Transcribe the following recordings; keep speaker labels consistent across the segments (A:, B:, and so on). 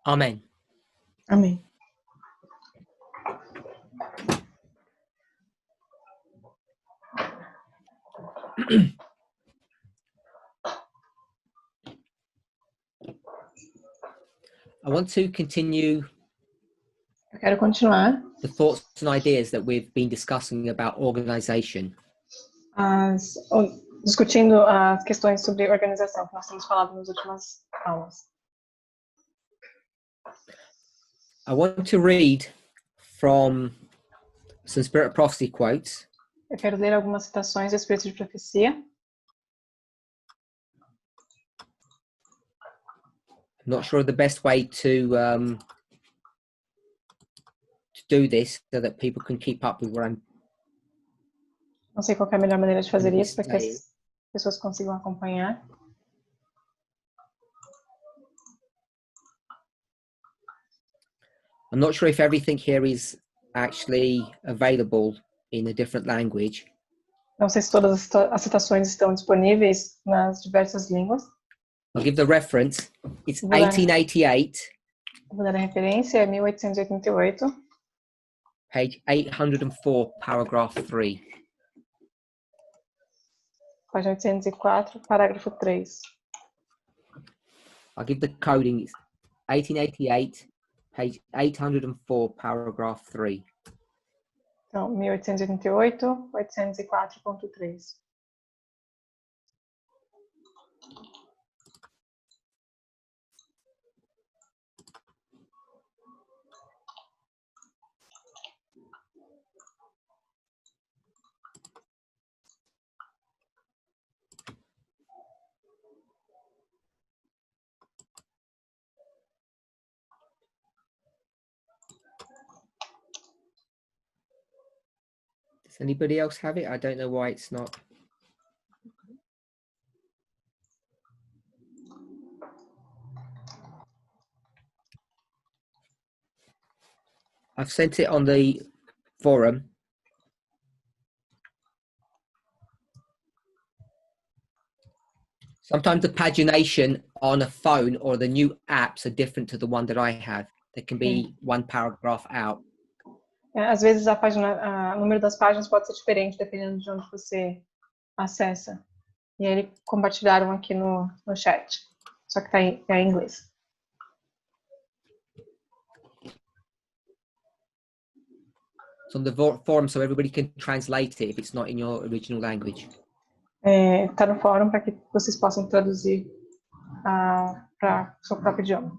A: Amém.
B: Amém.
A: I want to continue
B: Eu quero continuar
A: the thoughts and ideas that we've been discussing about organization.
B: discutindo as questões sobre organização que nós temos falado nas últimas aulas.
A: I want to read from some Spirit of Prophecy quotes.
B: Eu quero ler algumas citações do Espírito de Profecia.
A: I'm not sure of the best way to do this so that people can keep up with what I'm
B: Não sei qual é a melhor maneira de fazer
A: Sim,
B: isso para que as pessoas consigam acompanhar.
A: I'm not sure if everything here is actually available in a different language.
B: Não sei se todas as citações estão disponíveis nas diversas línguas.
A: I'll give the reference. It's
B: Vou dar-
A: 1888,
B: Vou dar a referência, é 1888,
A: page 804, paragraph 3.
B: página 804, parágrafo 3.
A: I'll give the coding. It's 1888, page 804, paragraph 3.
B: Então, 1888, 804.3.
A: Does anybody else have it? I don't know why it's not. I've sent it on the forum. Sometimes the pagination on a phone or the new apps are different to the one that I have. There can be one paragraph out.
B: Às vezes o número das páginas pode ser diferente dependendo de onde você acessa. E aí eles compartilharam aqui no chat. Só que está em inglês.
A: It's on the forum so everybody can translate it if it's not in your original language.
B: Está no fórum para que vocês possam traduzir para o seu próprio idioma.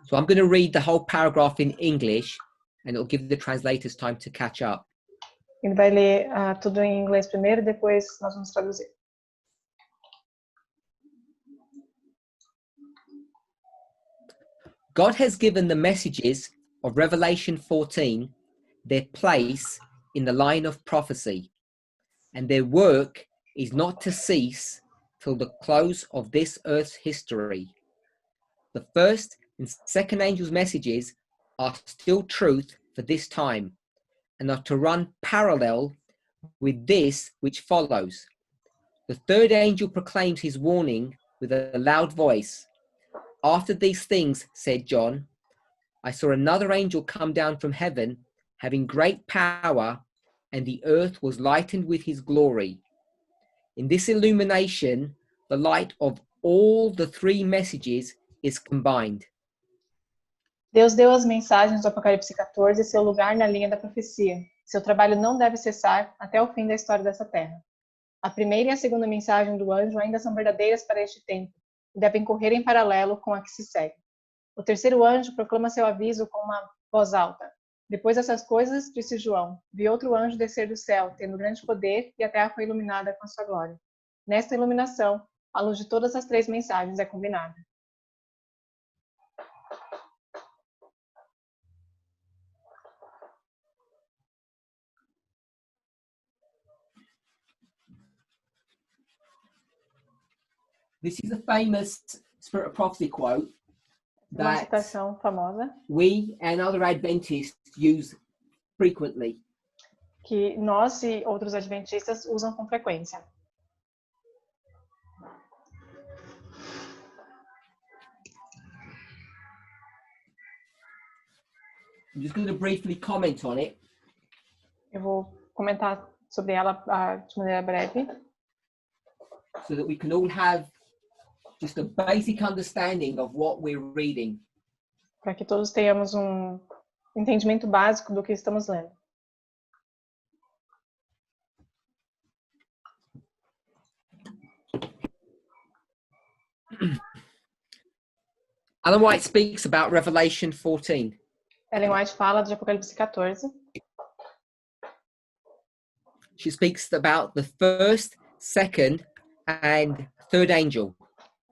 A: So I'm going to read the whole paragraph in English and it'll give the translators time to catch up.
B: Ele vai ler tudo em inglês primeiro e depois nós vamos traduzir.
A: God has given the messages of Revelation 14 their place in the line of prophecy, and their work is not to cease till the close of this earth's history. The first and second angel's messages are still truth for this time, and are to run parallel with this which follows. The third angel proclaims his warning with a loud voice. After these things, said John, I saw another angel come down from heaven, having great power, and the earth was lightened with his glory. In this illumination, the light of all the three messages is combined.
B: Deus deu as mensagens do Apocalipse 14 seu lugar na linha da profecia. Seu trabalho não deve cessar até o fim da história dessa terra. A primeira e a segunda mensagem do anjo ainda são verdadeiras para este tempo e devem correr em paralelo com a que se segue. O terceiro anjo proclama seu aviso com uma voz alta. Depois dessas coisas, disse João, vi outro anjo descer do céu, tendo grande poder, e a terra foi iluminada com a sua glória. Nesta iluminação, a luz de todas as três mensagens é combinada.
A: This is a famous Spirit of Prophecy quote
B: Uma
A: that
B: citação famosa
A: we and other Adventists use frequently.
B: que nós e outros adventistas usam com frequência.
A: I'm just going to briefly comment on it.
B: Eu vou comentar sobre ela de maneira breve,
A: so that we can all have just a basic understanding of what we're reading.
B: para que todos tenhamos entendimento básico do que estamos lendo.
A: Ellen White speaks about Revelation 14.
B: Ellen White fala de Apocalipse 14.
A: She speaks about the first, second, and third angel.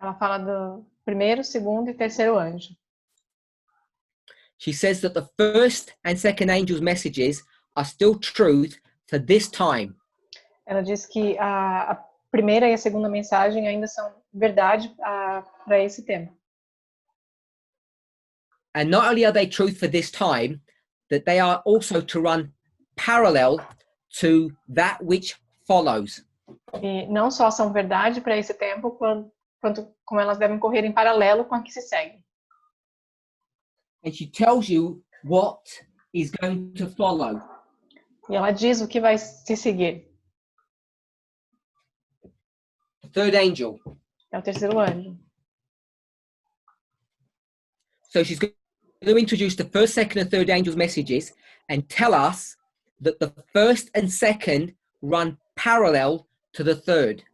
B: Ela fala do primeiro, segundo e terceiro anjo.
A: She says that the first and second angel's messages are still truth for this time.
B: Ela diz que a primeira e a segunda mensagem ainda são verdade para esse tempo.
A: And not only are they truth for this time, that they are also to run parallel to that which follows.
B: E não só são verdade para esse tempo, quanto como elas devem correr em paralelo com a que se segue.
A: And she tells you what is going to follow.
B: E ela diz o que vai se seguir.
A: The third angel.
B: É o terceiro anjo.
A: So she's going to introduce the first, second, and third angel's messages and tell us that the first and second run parallel to the third.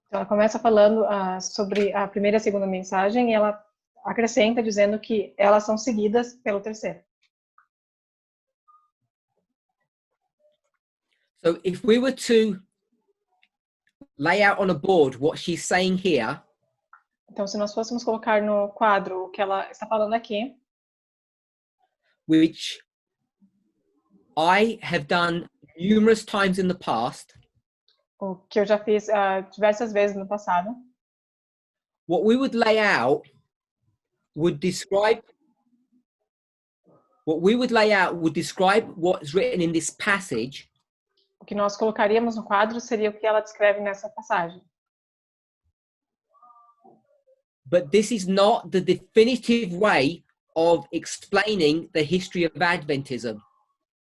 B: Então ela começa falando sobre a primeira e a segunda mensagem e ela acrescenta dizendo que elas são seguidas pelo terceiro.
A: So if we were to lay out on a board what she's saying here,
B: então se nós fôssemos colocar no quadro o que ela está falando aqui,
A: which I have done numerous times in the past,
B: o que eu já fiz diversas vezes no passado,
A: what we would lay out would describe what's written in this passage.
B: O que nós colocaríamos no quadro seria o que ela descreve nessa passagem.
A: But this is not the definitive way of explaining the history of Adventism.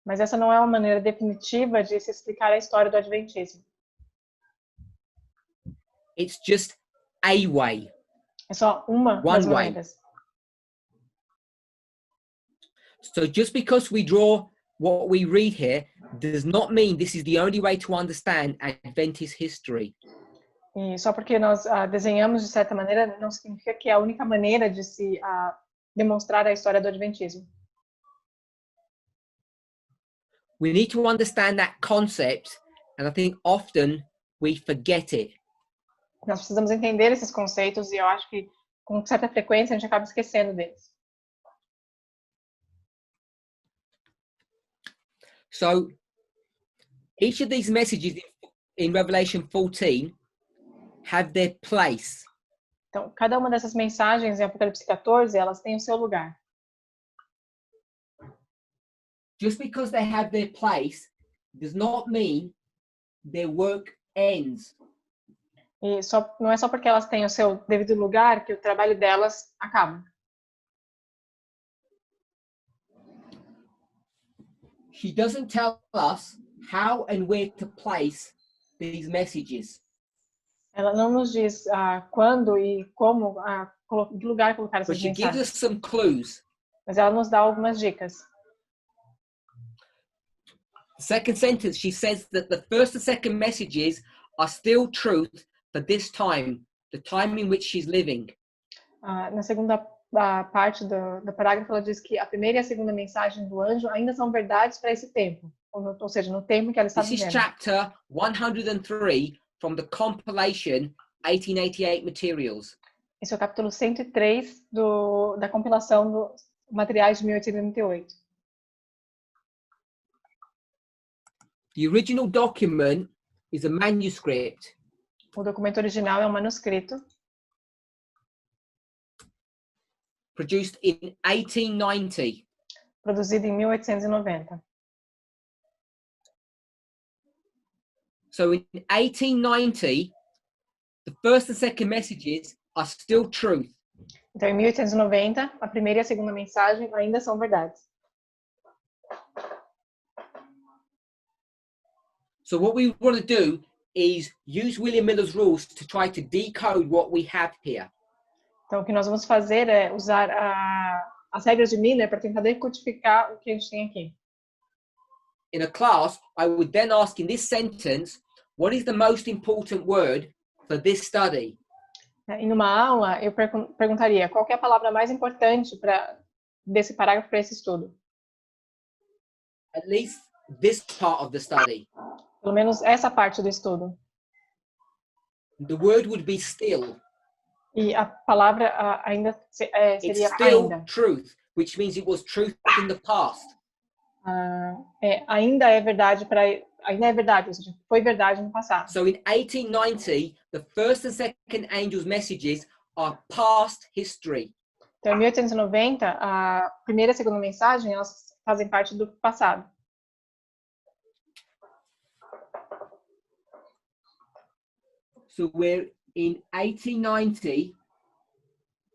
B: Mas essa não é uma maneira definitiva de se explicar a história do Adventismo.
A: It's just a way.
B: É só uma das maneiras.
A: So just because we draw what we read here does not mean this is the only way to understand Adventist history.
B: E só porque nós desenhamos de certa maneira não significa que é a única maneira de se demonstrar a história do Adventismo.
A: We need to understand that concept, and I think often we forget it.
B: Nós precisamos entender esses conceitos e eu acho que com certa frequência a gente acaba esquecendo deles.
A: So each of these messages in Revelation 14 have their place.
B: Então, cada uma dessas mensagens em Apocalipse 14, elas têm o seu lugar.
A: Just because they have their place does not mean their work ends.
B: E não é só porque elas têm o seu devido lugar que o trabalho delas acaba.
A: She doesn't tell us how and where to place these messages.
B: Ela não nos diz quando e como, que lugar colocar
A: But
B: essas
A: she gives us
B: mensagens.
A: some clues.
B: Mas ela nos dá algumas dicas.
A: The second sentence, she says that the first and second messages are still truth for this time, the time in which she's living.
B: Na segunda parte do parágrafo, ela diz que a primeira e a segunda mensagem do anjo ainda são verdades para esse tempo. Ou seja, no tempo que ela está
A: This is
B: vivendo.
A: chapter 103 from the compilation 1888 materials.
B: Esse é o capítulo 103 da compilação dos materiais de 1888.
A: The original document is a manuscript
B: O documento original é um manuscrito
A: produced in 1890.
B: produzido em 1890.
A: So in 1890, the first and second messages are still truth.
B: Então, em 1890, a primeira e a segunda mensagem ainda são verdades.
A: So what we want to do is use William Miller's rules to try to decode what we have here.
B: Então, o que nós vamos fazer é usar as regras de Miller para tentar decodificar o que a gente tem aqui.
A: In a class, I would then ask in this sentence, what is the most important word for this study?
B: Em uma aula, eu perguntaria qual que é a palavra mais importante desse parágrafo para esse estudo.
A: At least this part of the study.
B: Pelo menos essa parte do estudo.
A: The word would be still.
B: E a palavra ainda seria
A: It's still
B: ainda.
A: truth, which means it was truth in the past.
B: Ainda é verdade, ou seja, foi verdade no passado.
A: So in 1890, the first and second angels' messages are past history.
B: Então, em 1890, a primeira e a segunda mensagem, elas fazem parte do passado.
A: So we're in 1890.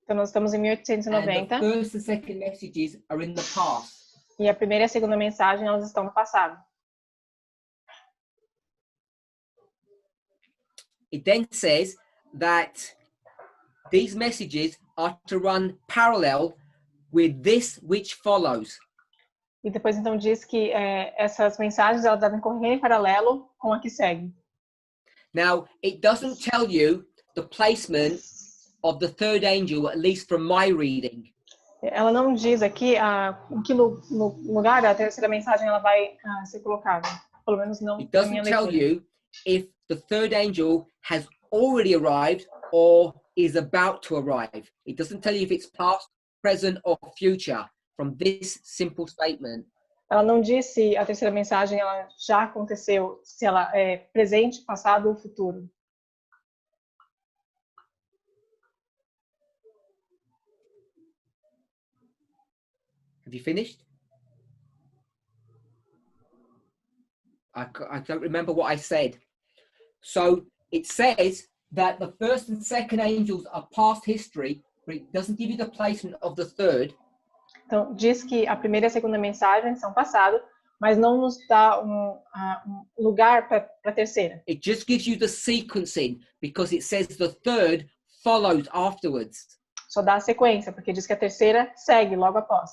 B: Então, nós estamos em 1890.
A: And the first and second messages are in the past.
B: E a primeira e a segunda mensagem, elas estão no passado.
A: It then says that these messages are to run parallel with this which follows.
B: E depois, então, diz que essas mensagens, elas devem correr em paralelo com a que segue.
A: Now, it doesn't tell you the placement of the third angel, at least from my reading.
B: Ela não diz aqui em que lugar a terceira mensagem ela vai ser colocada. Pelo menos não
A: It
B: na minha
A: doesn't tell
B: leitura.
A: you if the third angel has already arrived or is about to arrive. It doesn't tell you if it's past, present, or future from this simple statement.
B: Ela não diz se a terceira mensagem ela já aconteceu, se ela é presente, passado ou futuro.
A: Have you finished? I don't remember what I said. So it says that the first and second angels are past history, but it doesn't give you the placement of the third.
B: Então, diz que a primeira e a segunda mensagem são passado, mas não nos dá um lugar para a terceira.
A: It just gives you the sequencing because it says the third follows afterwards.
B: Só dá a sequência, porque diz que a terceira segue logo após.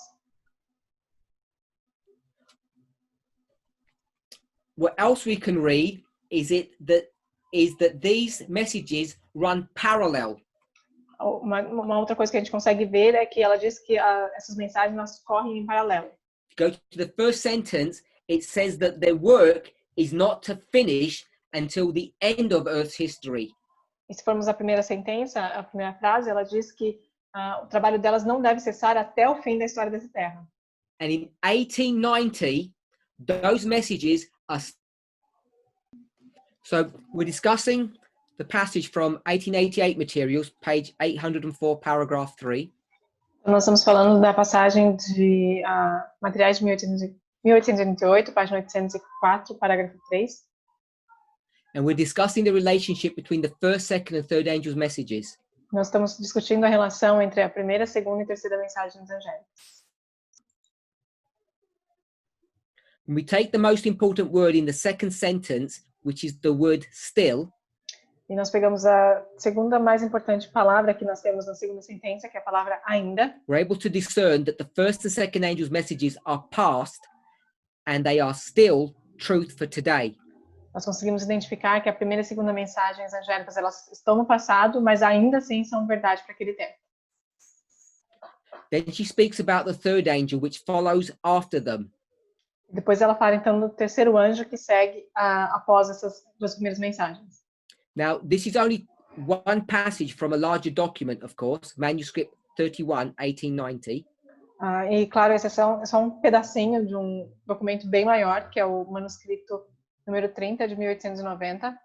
A: What else we can read is that these messages run parallel.
B: Uma outra coisa que a gente consegue ver é que ela diz que essas mensagens elas correm em paralelo.
A: If you go to the first sentence, it says that their work is not to finish until the end of Earth's history.
B: E se formos à primeira sentença, a primeira frase, ela diz que o trabalho delas não deve cessar até o fim da história dessa Terra.
A: And in 1890, those messages are... So we're discussing the passage from 1888 materials, page 804, paragraph 3.
B: Nós estamos falando da passagem de materiais de 1888, página 804, parágrafo 3.
A: And we're discussing the relationship between the first, second, and third angels' messages.
B: Nós estamos discutindo a relação entre a primeira, segunda e terceira mensagem dos angélicos.
A: When we take the most important word in the second sentence, which is the word still,
B: e nós pegamos a segunda mais importante palavra que nós temos na segunda sentença, que é a palavra ainda.
A: we're able to discern that the first and second angels' messages are past and they are still truth for today.
B: Nós conseguimos identificar que a primeira e segunda mensagens angélicas elas estão no passado, mas ainda assim são verdade para aquele tempo.
A: Then she speaks about the third angel, which follows after them.
B: Depois ela fala então do terceiro anjo que segue após essas duas primeiras mensagens.
A: Now, this is only one passage from a larger document, of course, manuscript 31, 1890.
B: E claro, esse é só um pedacinho de um documento bem maior, que é o manuscrito número 30 de 1890.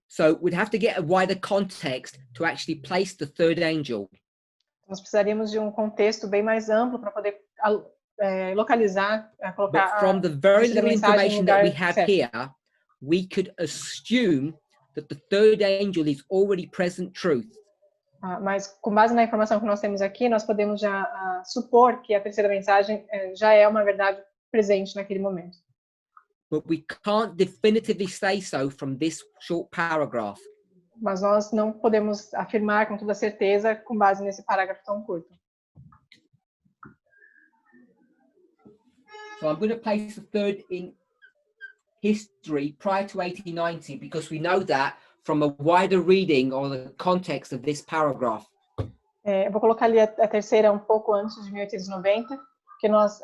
A: So we'd have to get a wider context to actually place the third angel.
B: Nós precisaríamos de um contexto bem mais amplo para poder localizar, colocar
A: But from the very little information that we have
B: certo.
A: here, we could assume that the third angel is already present truth.
B: Mas com base na informação que nós temos aqui, nós podemos já supor que a terceira mensagem já é uma verdade presente naquele momento.
A: but we can't definitively say so from this short paragraph.
B: Mas nós não podemos afirmar com toda certeza com base nesse parágrafo tão curto.
A: So I'm going to place the third in history prior to 1890 because we know that from a wider reading or the context of this paragraph.
B: Eu vou colocar ali a terceira um pouco antes de 1890, porque nós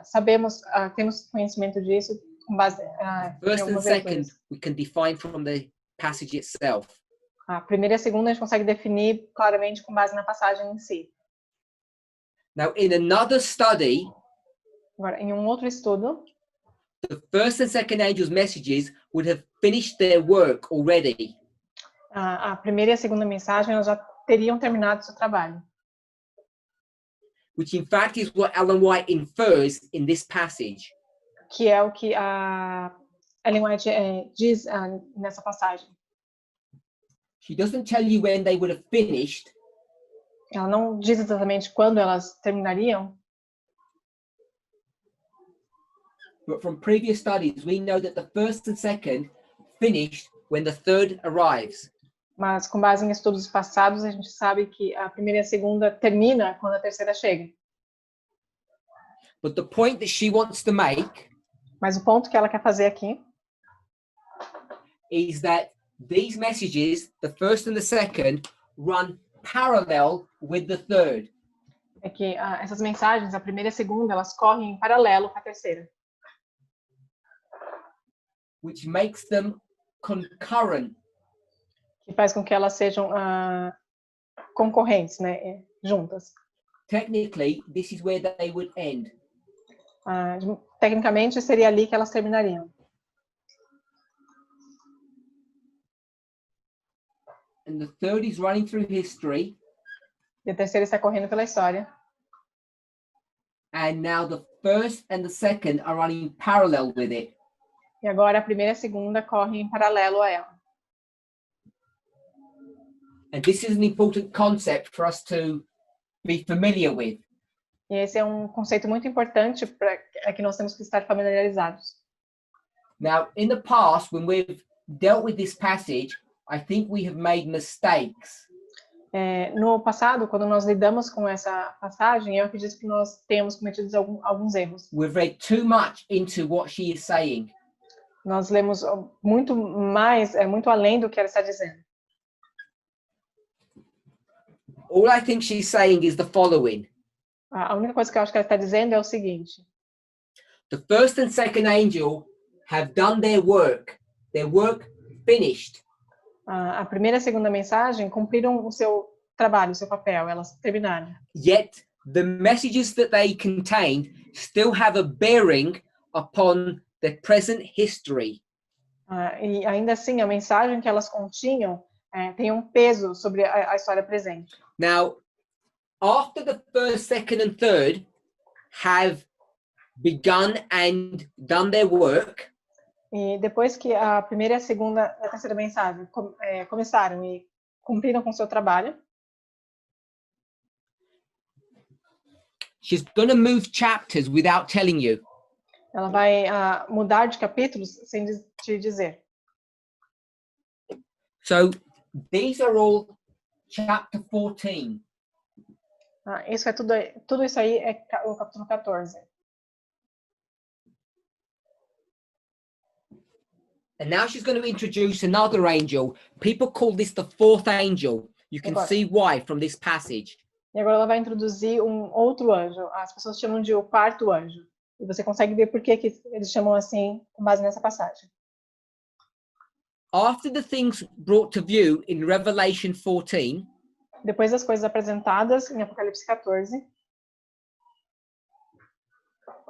B: sabemos, temos conhecimento disso com base em
A: First and
B: algumas
A: second,
B: leituras.
A: we can define from the passage itself.
B: A primeira e a segunda a gente consegue definir claramente com base na passagem em si.
A: Now, in another study,
B: Agora, em um outro estudo,
A: the first and second angels' messages would have finished their work already.
B: a primeira e a segunda mensagem elas já teriam terminado seu trabalho.
A: Which in fact is what Ellen White infers in this passage.
B: Que é o que a Ellen White diz nessa passagem.
A: She doesn't tell you when they would have finished.
B: Ela não diz exatamente quando elas terminariam,
A: But from previous studies, we know that the first and second finished when the third arrives.
B: mas com base em estudos passados, a gente sabe que a primeira e a segunda termina quando a terceira chega.
A: But the point that she wants to make
B: Mas o ponto que ela quer fazer aqui
A: is that these messages, the first and the second, run parallel with the third.
B: é que essas mensagens, a primeira e a segunda, elas correm em paralelo com a terceira,
A: Which makes them concurrent.
B: que faz com que elas sejam concorrentes, né, juntas.
A: Technically, this is where they would end.
B: Tecnicamente, seria ali que elas terminariam.
A: And the third is running through history.
B: E a terceira está correndo pela história.
A: And now the first and the second are running parallel with it.
B: E agora a primeira e a segunda correm em paralelo a ela.
A: And this is an important concept for us to be familiar with.
B: E esse é um conceito muito importante que nós temos que estar familiarizados.
A: Now, in the past, when we've dealt with this passage, I think we have made mistakes.
B: No passado, quando nós lidamos com essa passagem, eu acredito que nós temos cometido alguns erros.
A: We've read too much into what she is saying.
B: Nós lemos muito mais, muito além do que ela está dizendo.
A: All I think she's saying is the following.
B: A única coisa que eu acho que ela está dizendo é o seguinte:
A: The first and second angel have done their work finished.
B: A primeira e a segunda mensagem cumpriram o seu trabalho, o seu papel, elas terminaram.
A: Yet the messages that they contained still have a bearing upon the present history.
B: E ainda assim, a mensagem que elas continham tem um peso sobre a história presente.
A: Now, after the first, second, and third have begun and done their work,
B: E depois que a primeira, a segunda e a terceira mensagem começaram e cumpriram com o seu trabalho,
A: she's going to move chapters without telling you.
B: ela vai mudar de capítulos sem te dizer.
A: So these are all chapter 14.
B: Isso é tudo isso aí é o capítulo 14.
A: And now she's going to introduce another angel. People call this the fourth angel. You can see why from this passage.
B: E agora ela vai introduzir um outro anjo. As pessoas chamam de o quarto anjo. E você consegue ver por que eles chamam assim com base nessa passagem.
A: After the things brought to view in Revelation 14,
B: depois das coisas apresentadas em Apocalipse 14,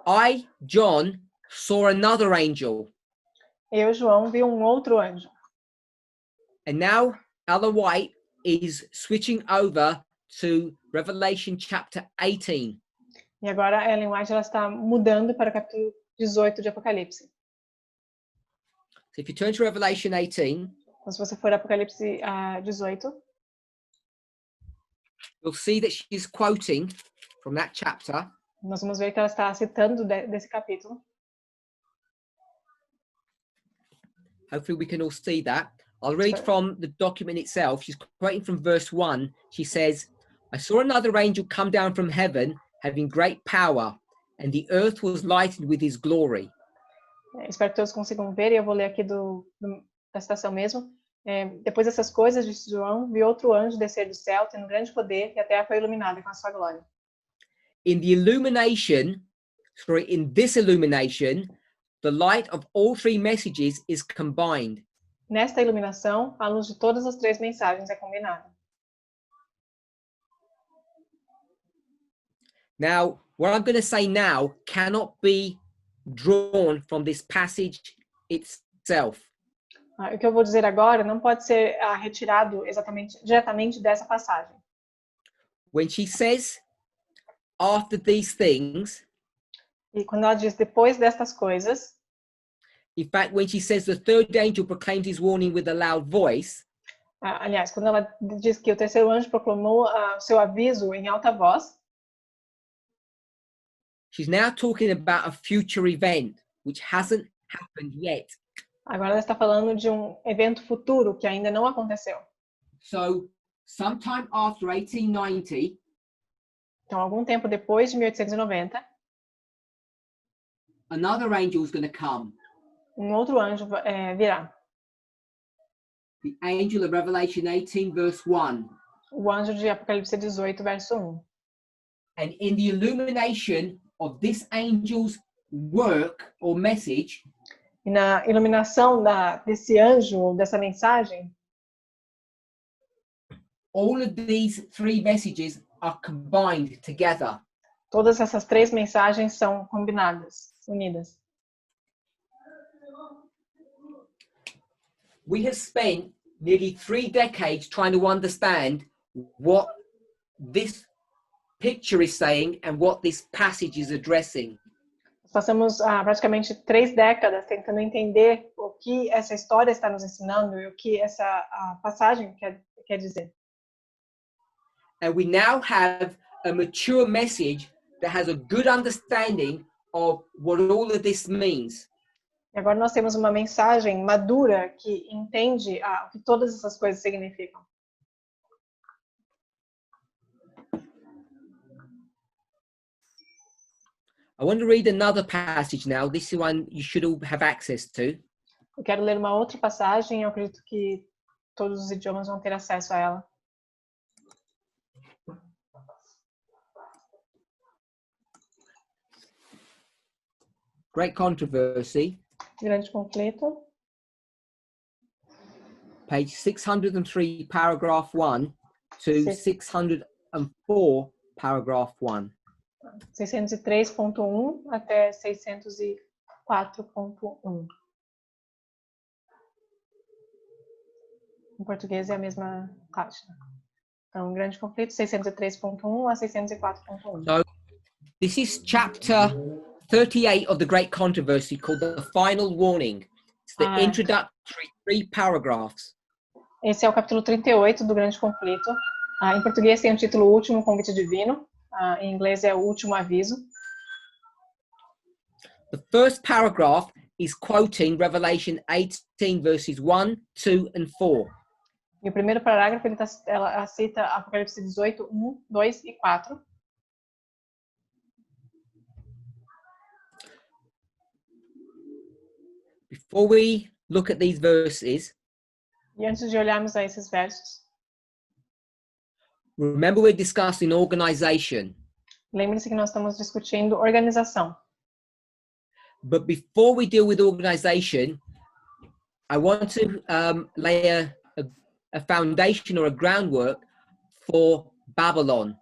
A: I, John, saw another angel.
B: Eu, João, vi um outro anjo.
A: And now Ellen White is switching over to Revelation chapter 18.
B: E agora a Ellen White ela está mudando para o capítulo 18 de Apocalipse.
A: So if you turn to Revelation 18,
B: então, se você for Apocalipse 18,
A: you'll see that she's quoting from that chapter.
B: Nós vamos ver que ela está citando desse capítulo.
A: Hopefully we can all see that. I'll read from the document itself. She's quoting from verse 1. She says, I saw another angel come down from heaven, having great power, and the earth was lightened with his glory.
B: Espero que todos consigam ver, e eu vou ler aqui da citação mesmo. Depois dessas coisas, disse João, vi outro anjo descer do céu, tendo grande poder, e a terra foi iluminada com a sua glória.
A: In this illumination, the light of all three messages is combined.
B: Nesta iluminação, a luz de todas as três mensagens é combinada.
A: Now, what I'm going to say now cannot be drawn from this passage itself.
B: O que eu vou dizer agora não pode ser retirado diretamente dessa passagem.
A: When she says, after these things,
B: e quando ela diz depois destas coisas,
A: in fact, when she says the third angel proclaimed his warning with a loud voice,
B: aliás, quando ela diz que o terceiro anjo proclamou seu aviso em alta voz,
A: she's now talking about a future event which hasn't happened yet.
B: Agora ela está falando de evento futuro que ainda não aconteceu.
A: So, sometime after 1890,
B: então, algum tempo depois de 1890,
A: another angel is going to come.
B: Outro anjo virá.
A: The angel of Revelation 18, verse 1.
B: O anjo de Apocalipse 18, verso 1.
A: And in the illumination of this angel's work or message,
B: e na iluminação desse anjo, dessa mensagem,
A: all of these three messages are combined together.
B: Todas essas três mensagens são combinadas, unidas.
A: We have spent nearly 3 decades trying to understand what this picture is saying and what this passage is addressing.
B: Passamos praticamente 3 décadas tentando entender o que essa história está nos ensinando e o que essa passagem quer dizer.
A: And we now have a mature message that has a good understanding of what all of this means.
B: E agora nós temos uma mensagem madura que entende o que todas essas coisas significam.
A: I want to read another passage now. This is one you should all have access to.
B: Eu quero ler uma outra passagem, eu acredito que todos os idiomas vão ter acesso a ela.
A: Great Controversy.
B: Grande conflito.
A: Page 603, paragraph 1 to 604, paragraph 1.
B: 603.1 até 604.1. Em português é a mesma página. Então, grande conflito, 603.1 a 604.1.
A: So, this is chapter 38 of the Great Controversy, called The Final Warning. It's the introductory 3 paragraphs.
B: Esse é o capítulo 38 do Grande Conflito. Em português tem o título O Último Convite Divino. Em inglês é O Último Aviso.
A: The first paragraph is quoting Revelation 18, verses 1, 2, and 4.
B: E o primeiro parágrafo ela cita Apocalipse 18, 1, 2 e 4.
A: Before we look at these verses,
B: e antes de olharmos a esses versos,
A: remember we're discussing organization.
B: Lembre-se que nós estamos discutindo organização.
A: But before we deal with organization, I want to lay a foundation or a groundwork for Babylon.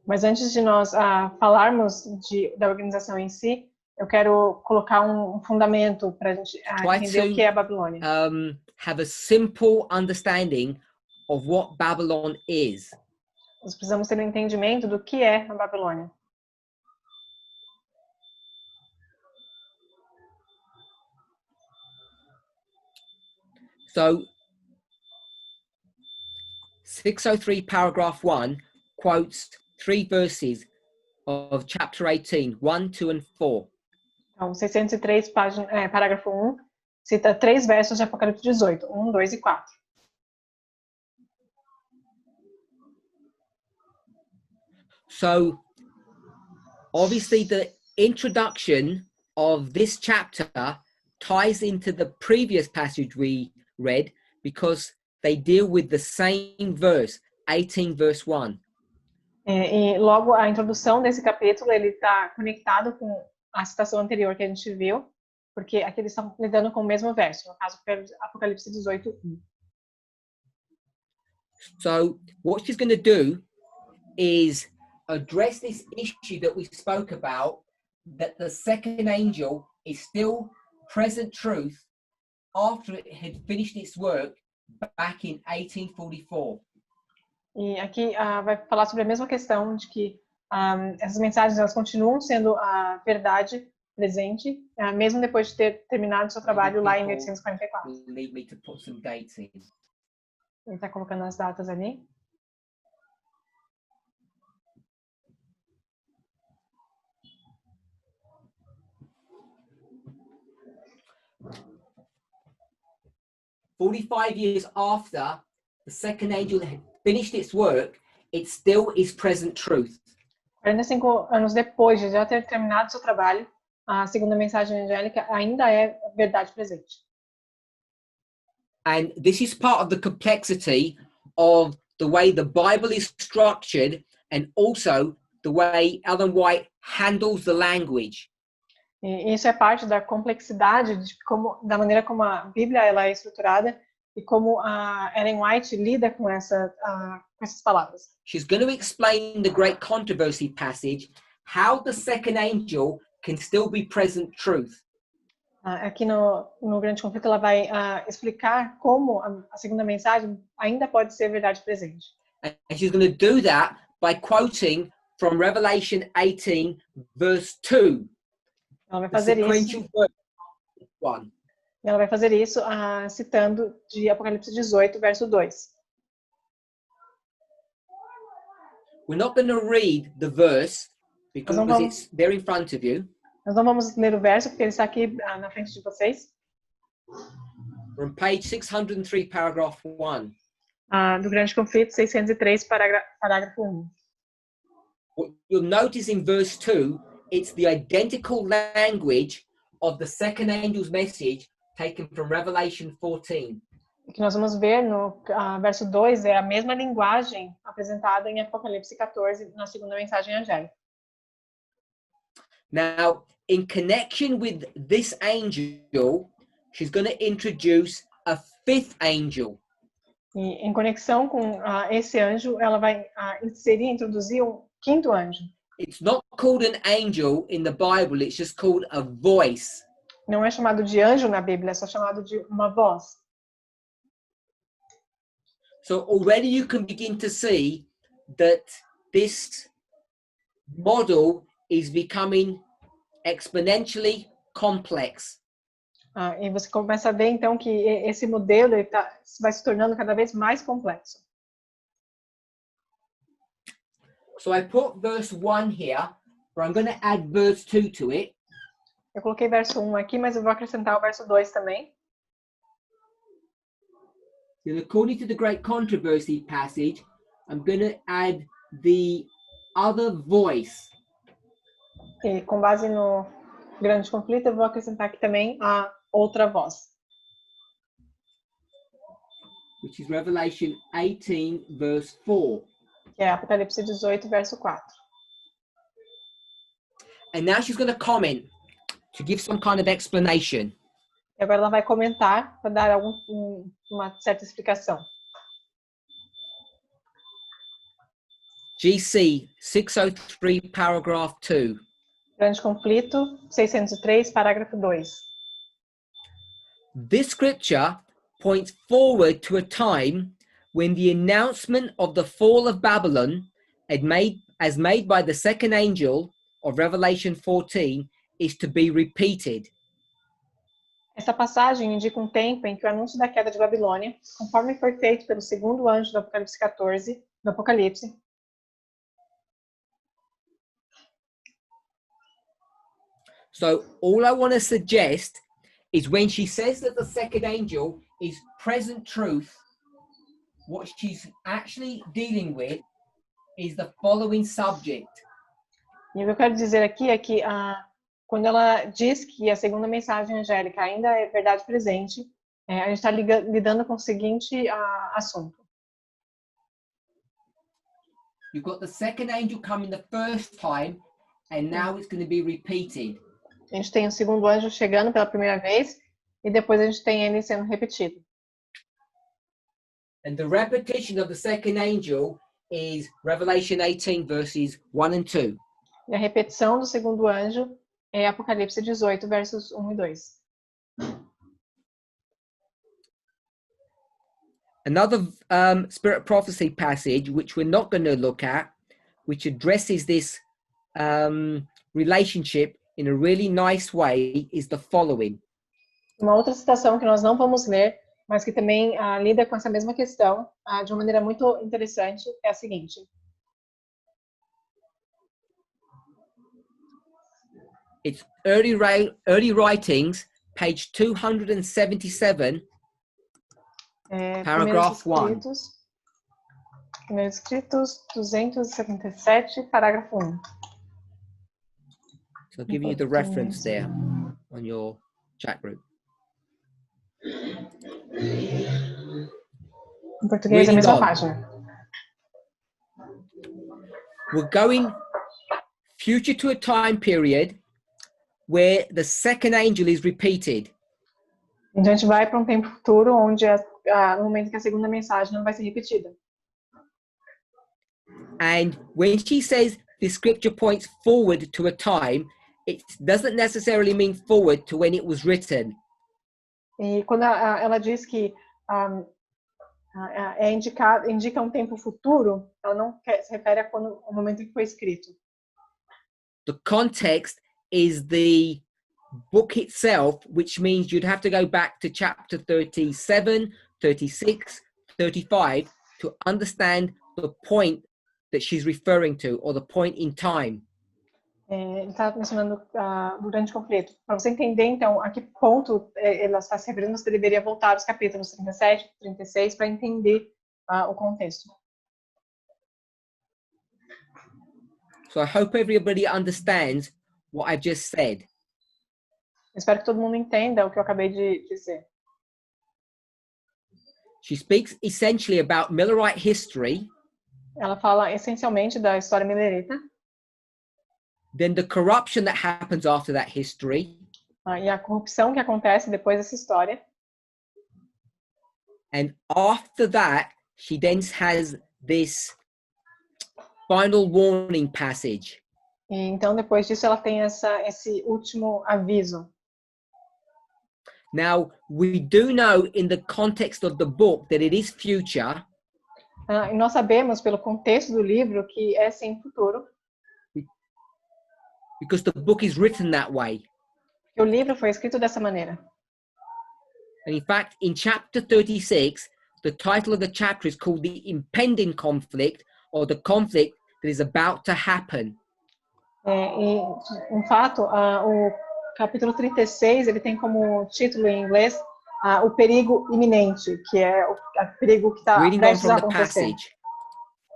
B: Mas antes de nós falarmos da organização em si, eu quero colocar um fundamento para a gente entender o que é a Babilônia.
A: Have a simple understanding of what Babylon is.
B: Nós precisamos ter um entendimento do que é a Babilônia.
A: So, 603 paragraph 1 quotes 3 verses of chapter 18, 1, 2 and 4.
B: Então, 603, parágrafo 1, Cita 3 versos de Apocalipse 18, 1, 2 e 4.
A: So, obviously, the introduction of this chapter ties into the previous passage we read because they deal with the same verse, 18 verse 1.
B: E logo a introdução desse capítulo ele está conectado com a citação anterior que a gente viu, porque aqui eles estão lidando com o mesmo verso, no caso Apocalipse 18, 1.
A: So, what she's going to do is address this issue that we spoke about, that the second angel is still present truth after it had finished its work back in 1844.
B: E aqui vai falar sobre a mesma questão de que essas mensagens elas continuam sendo a verdade presente, mesmo depois de ter terminado seu trabalho lá em 1844.
A: Need me to put some dates in.
B: Ele está colocando as datas ali.
A: "45 years after the second angel had finished its work, it still is present truth."
B: 45 anos depois de já ter terminado seu trabalho, a segunda mensagem angélica ainda é verdade presente.
A: And this is part of the complexity of the way the Bible is structured and also the way Ellen White handles the language.
B: E isso é parte da complexidade de da maneira como a Bíblia ela é estruturada e como a Ellen White lida com essas palavras.
A: She's going to explain the great controversy passage, how the second angel can still be present truth.
B: Aqui no grande conflito ela vai explicar como a segunda mensagem ainda pode ser verdade presente.
A: And she's going to do that by quoting from Revelation 18 verse 2.
B: Ela vai fazer isso. Ela vai fazer isso citando de Apocalipse 18 verso 2.
A: We're not going to read the verse because it's there in front of you.
B: Nós não vamos ler o verso porque ele está aqui na frente de vocês.
A: We're on page 603, paragraph 1.
B: Do grande conflito, 603, parágrafo 1.
A: What you'll notice in verse 2, it's the identical language of the second angel's message taken from Revelation 14.
B: O que nós vamos ver no verso 2 é a mesma linguagem apresentada em Apocalipse 14, na segunda mensagem angélica.
A: Now, in connection with this angel, she's going to introduce a fifth angel.
B: E em conexão com esse anjo, ela vai introduzir um quinto anjo.
A: It's not called an angel in the Bible, it's just called a voice.
B: Não é chamado de anjo na Bíblia, é só chamado de uma voz.
A: So already you can begin to see that this model is becoming exponentially complex.
B: E você começa a ver então que esse modelo vai se tornando cada vez mais complexo.
A: So I put verse 1 here, but I'm going to add verse 2 to it.
B: Eu coloquei verso 1 aqui, mas eu vou acrescentar o verso 2 também.
A: And according to the great controversy passage, I'm going to add the other voice.
B: E com base no grande conflito, eu vou acrescentar aqui também a outra voz.
A: Which is Revelation 18, verse 4.
B: Que é Apocalipse 18, verso 4.
A: And now she's going to comment to give some kind of explanation.
B: E agora ela vai comentar para dar uma certa explicação.
A: GC 603, paragraph 2.
B: Grande conflito, 603, parágrafo 2.
A: This scripture points forward to a time when the announcement of the fall of Babylon as made by the second angel of Revelation 14 is to be repeated.
B: Essa passagem indica um tempo em que o anúncio da queda de Babilônia, conforme foi feito pelo segundo anjo do Apocalipse 14, do Apocalipse,
A: so all I want to suggest is when she says that the second angel is present truth, what she's actually dealing with is the following subject.
B: E o que eu quero dizer aqui é que quando ela diz que a segunda mensagem angélica ainda é verdade presente, a gente está lidando com o seguinte assunto.
A: You've got the second angel coming the first time, and now it's going to be repeated.
B: A gente tem o segundo anjo chegando pela primeira vez, e depois a gente tem ele sendo repetido.
A: And the repetition of the second angel is Revelation 18, verses 1 and 2.
B: E a repetição do segundo anjo é Apocalipse 18, versos 1 e 2.
A: Another spirit prophecy passage, which we're not going to look at, which addresses this relationship in a really nice way, is the following.
B: Uma outra citação que nós não vamos ler, mas que também lida com essa mesma questão de uma maneira muito interessante, é a seguinte.
A: It's early writings, page 277, paragraph 1.
B: Primeiros escritos, 277, parágrafo 1.
A: So I'll give you the reference there on your chat group.
B: Em português, a mesma
A: on.
B: página.
A: We're going future to a time period where the second angel is repeated.
B: Então a gente vai para um tempo futuro onde no momento que a segunda mensagem não vai ser repetida.
A: And when she says the scripture points forward to a time, it doesn't necessarily mean forward to when it was written.
B: E quando ela diz que indica um tempo futuro, ela não se refere ao momento em que foi escrito.
A: The context is the book itself, which means you'd have to go back to chapter 37, 36, 35 to understand the point that she's referring to, or the point in time.
B: Ele está mencionando durante o conflito. Para você entender, então, a que ponto ela está se referindo, você deveria voltar aos capítulos 37, 36 para entender o contexto.
A: So I hope everybody understands what I've just said.
B: Espero que todo mundo entenda o que eu acabei de dizer.
A: She speaks essentially about Millerite history.
B: Ela fala essencialmente da história milerita.
A: Then the corruption that happens after that history.
B: E a corrupção que acontece depois dessa história.
A: And after that, she then has this final warning passage.
B: E então, depois disso, ela tem esse último aviso.
A: Now, we do know in the context of the book that it is future.
B: E nós sabemos, pelo contexto do livro, que é sim futuro.
A: Because the book is written that way.
B: Porque o livro foi escrito dessa maneira.
A: And in fact, in chapter 36, the title of the chapter is called The Impending Conflict, or the conflict that is about to happen.
B: Em fato, o capítulo 36, ele tem como título em inglês o perigo iminente, que é o perigo que está prestes a acontecer.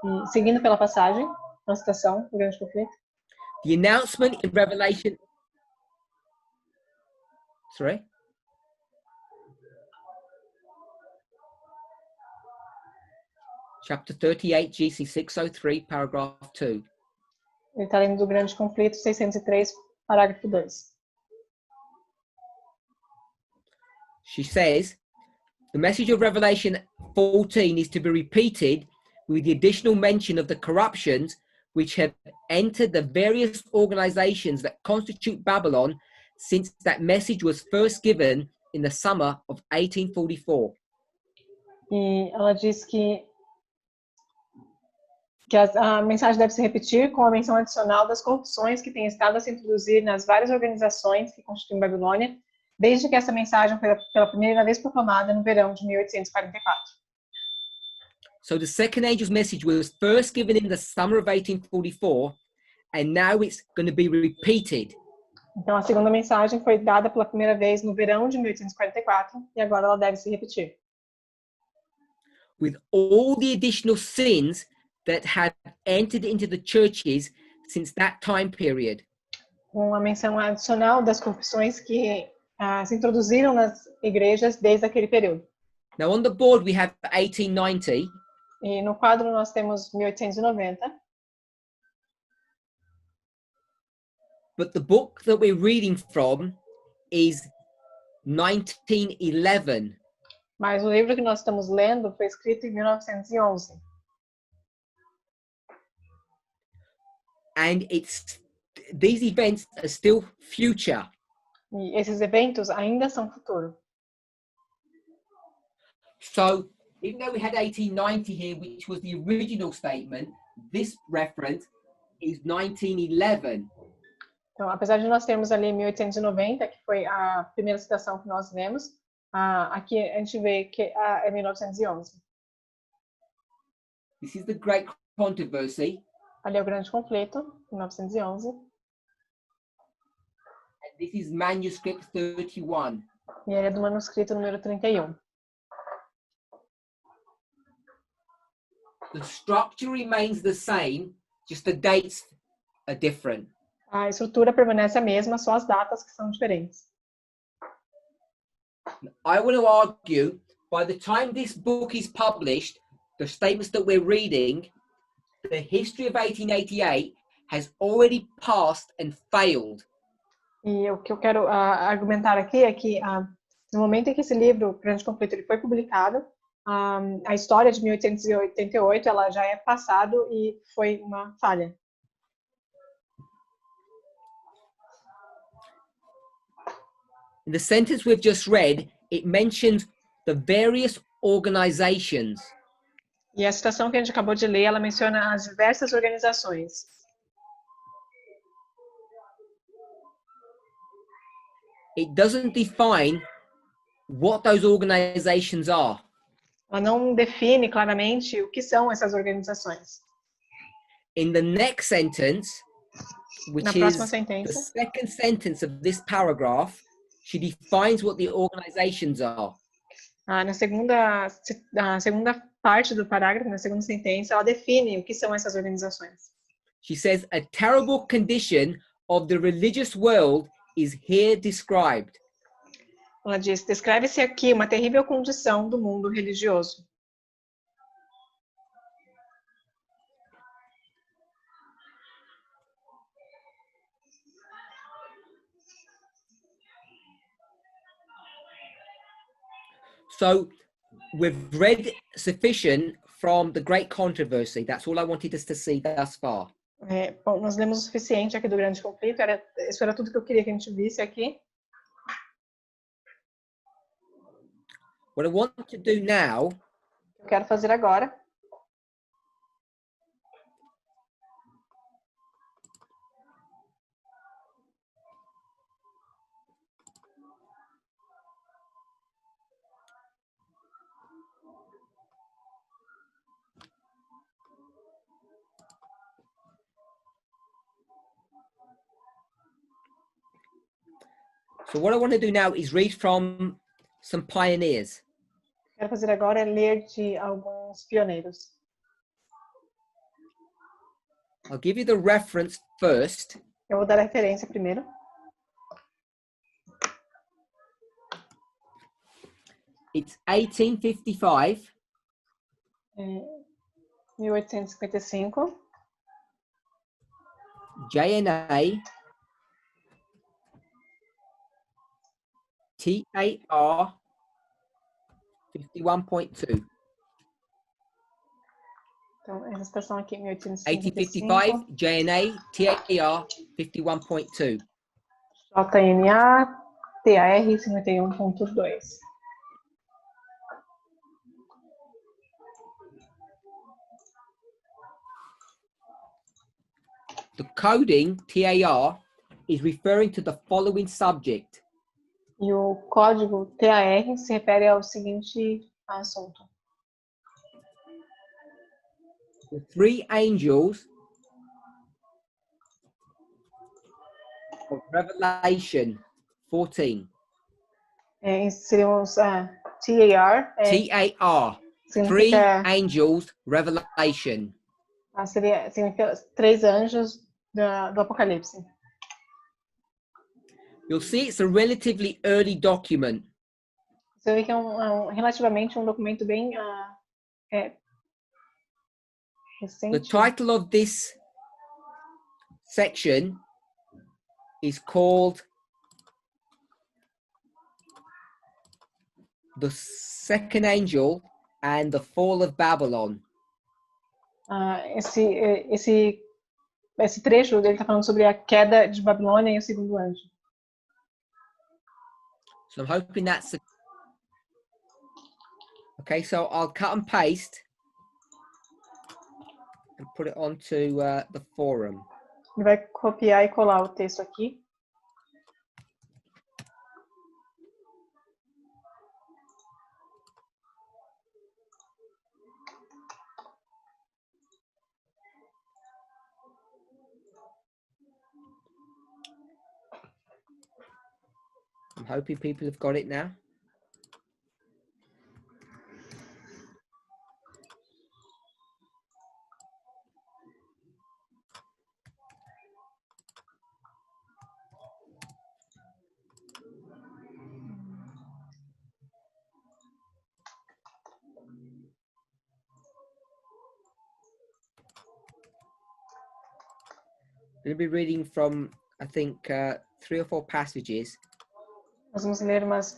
B: E, seguindo pela passagem, a citação do grande conflito.
A: The announcement in Revelation... Sorry? Chapter 38, GC 603, paragraph 2.
B: Ele está lendo do grande conflito 603, parágrafo 2.
A: She says, the message of Revelation 14 is to be repeated with the additional mention of the corruptions which have entered the various organizations that constitute Babylon since that message was first given in the summer of 1844.
B: E ela diz que a mensagem deve se repetir com a menção adicional das corrupções que têm estado a se introduzir nas várias organizações que constituem Babilônia, desde que essa mensagem foi pela primeira vez proclamada no verão de 1844.
A: So the second angel's message was first given in the summer of 1844, and now it's going to be repeated.
B: Então, a segunda mensagem foi dada pela primeira vez no verão de 1844 e agora ela deve se repetir.
A: With all the additional sins that had entered into the churches since that time period.
B: Com a menção adicional das corrupções que se introduziram nas igrejas desde aquele período.
A: Now on the board we have 1890.
B: E no quadro nós temos 1890.
A: But the book that we're reading from is 1911.
B: Mas o livro que nós estamos lendo foi escrito em 1911.
A: And these events are still future.
B: E esses eventos ainda são futuro.
A: So even though we had 1890 here, which was the original statement, this reference is 1911.
B: Então, apesar de nós termos ali 1890, que foi a primeira citação que nós lemos, aqui a gente vê que é 1911.
A: This is the Great Controversy.
B: Ali é o Grande Conflito, 1911.
A: And this is manuscript 31.
B: E ele é do manuscrito número 31.
A: The structure remains the same, just the dates are different.
B: A estrutura permanece a mesma, só as datas que são diferentes.
A: I want to argue, by the time this book is published, the statements that we're reading, the history of 1888 has already passed and failed.
B: E o que eu quero argumentar aqui é que no momento em que esse livro, Grande Conflito, ele foi publicado, a história de 1888 ela já é passado e foi uma falha.
A: In the sentence we've just read, it mentions the various organizations.
B: E a citação que a gente acabou de ler, ela menciona as diversas organizações.
A: It doesn't define what those organizations are.
B: Ela não define claramente o que são essas organizações.
A: In the next sentence, which
B: Na próxima
A: is
B: sentença,
A: the second sentence of this paragraph, she defines what the organizations are.
B: na segunda parte do parágrafo, na segunda sentença, ela define o que são essas organizações.
A: She says, a terrible condition of the religious world is here described.
B: Ela diz, descreve-se aqui uma terrível condição do mundo religioso.
A: So we've read sufficient from the Great Controversy. That's all I wanted us to see thus far.
B: Bom, nós lemos o suficiente aqui do Grande Conflito. Isso era tudo que eu queria que a gente visse aqui.
A: What I want to do now
B: Eu quero fazer agora
A: So what I want to do now is read from some pioneers.
B: é ler de alguns pioneiros.
A: I'll give you the reference first.
B: Eu vou dar a referência primeiro.
A: It's 1855.
B: 1855.
A: JNA TAR 51.2.
B: Então, essa citação aqui,
A: 1855,
B: 1855.
A: JNA TAR 51.2.
B: JNA TAR 51.2.
A: The coding TAR is referring to the following subject.
B: E o código TAR se refere ao seguinte assunto.
A: The three angels of Revelation 14.
B: Seriam os TAR,
A: TAR. Three
B: significa,
A: angels, Revelation.
B: significa 3 anjos do Apocalipse.
A: You'll see it's a relatively early document.
B: Você vê que é relativamente um documento bem
A: The
B: recente.
A: title of this section is called The Second Angel and the Fall of Babylon.
B: Esse trecho dele está falando sobre a queda de Babilônia e o segundo anjo.
A: So I'm hoping that's okay. So I'll cut and paste and put it onto the forum.
B: Ele vai copiar e colar o texto aqui.
A: I'm hoping people have got it now. I'm going to be reading from, I think, 3 or 4 passages.
B: Nós vamos ler umas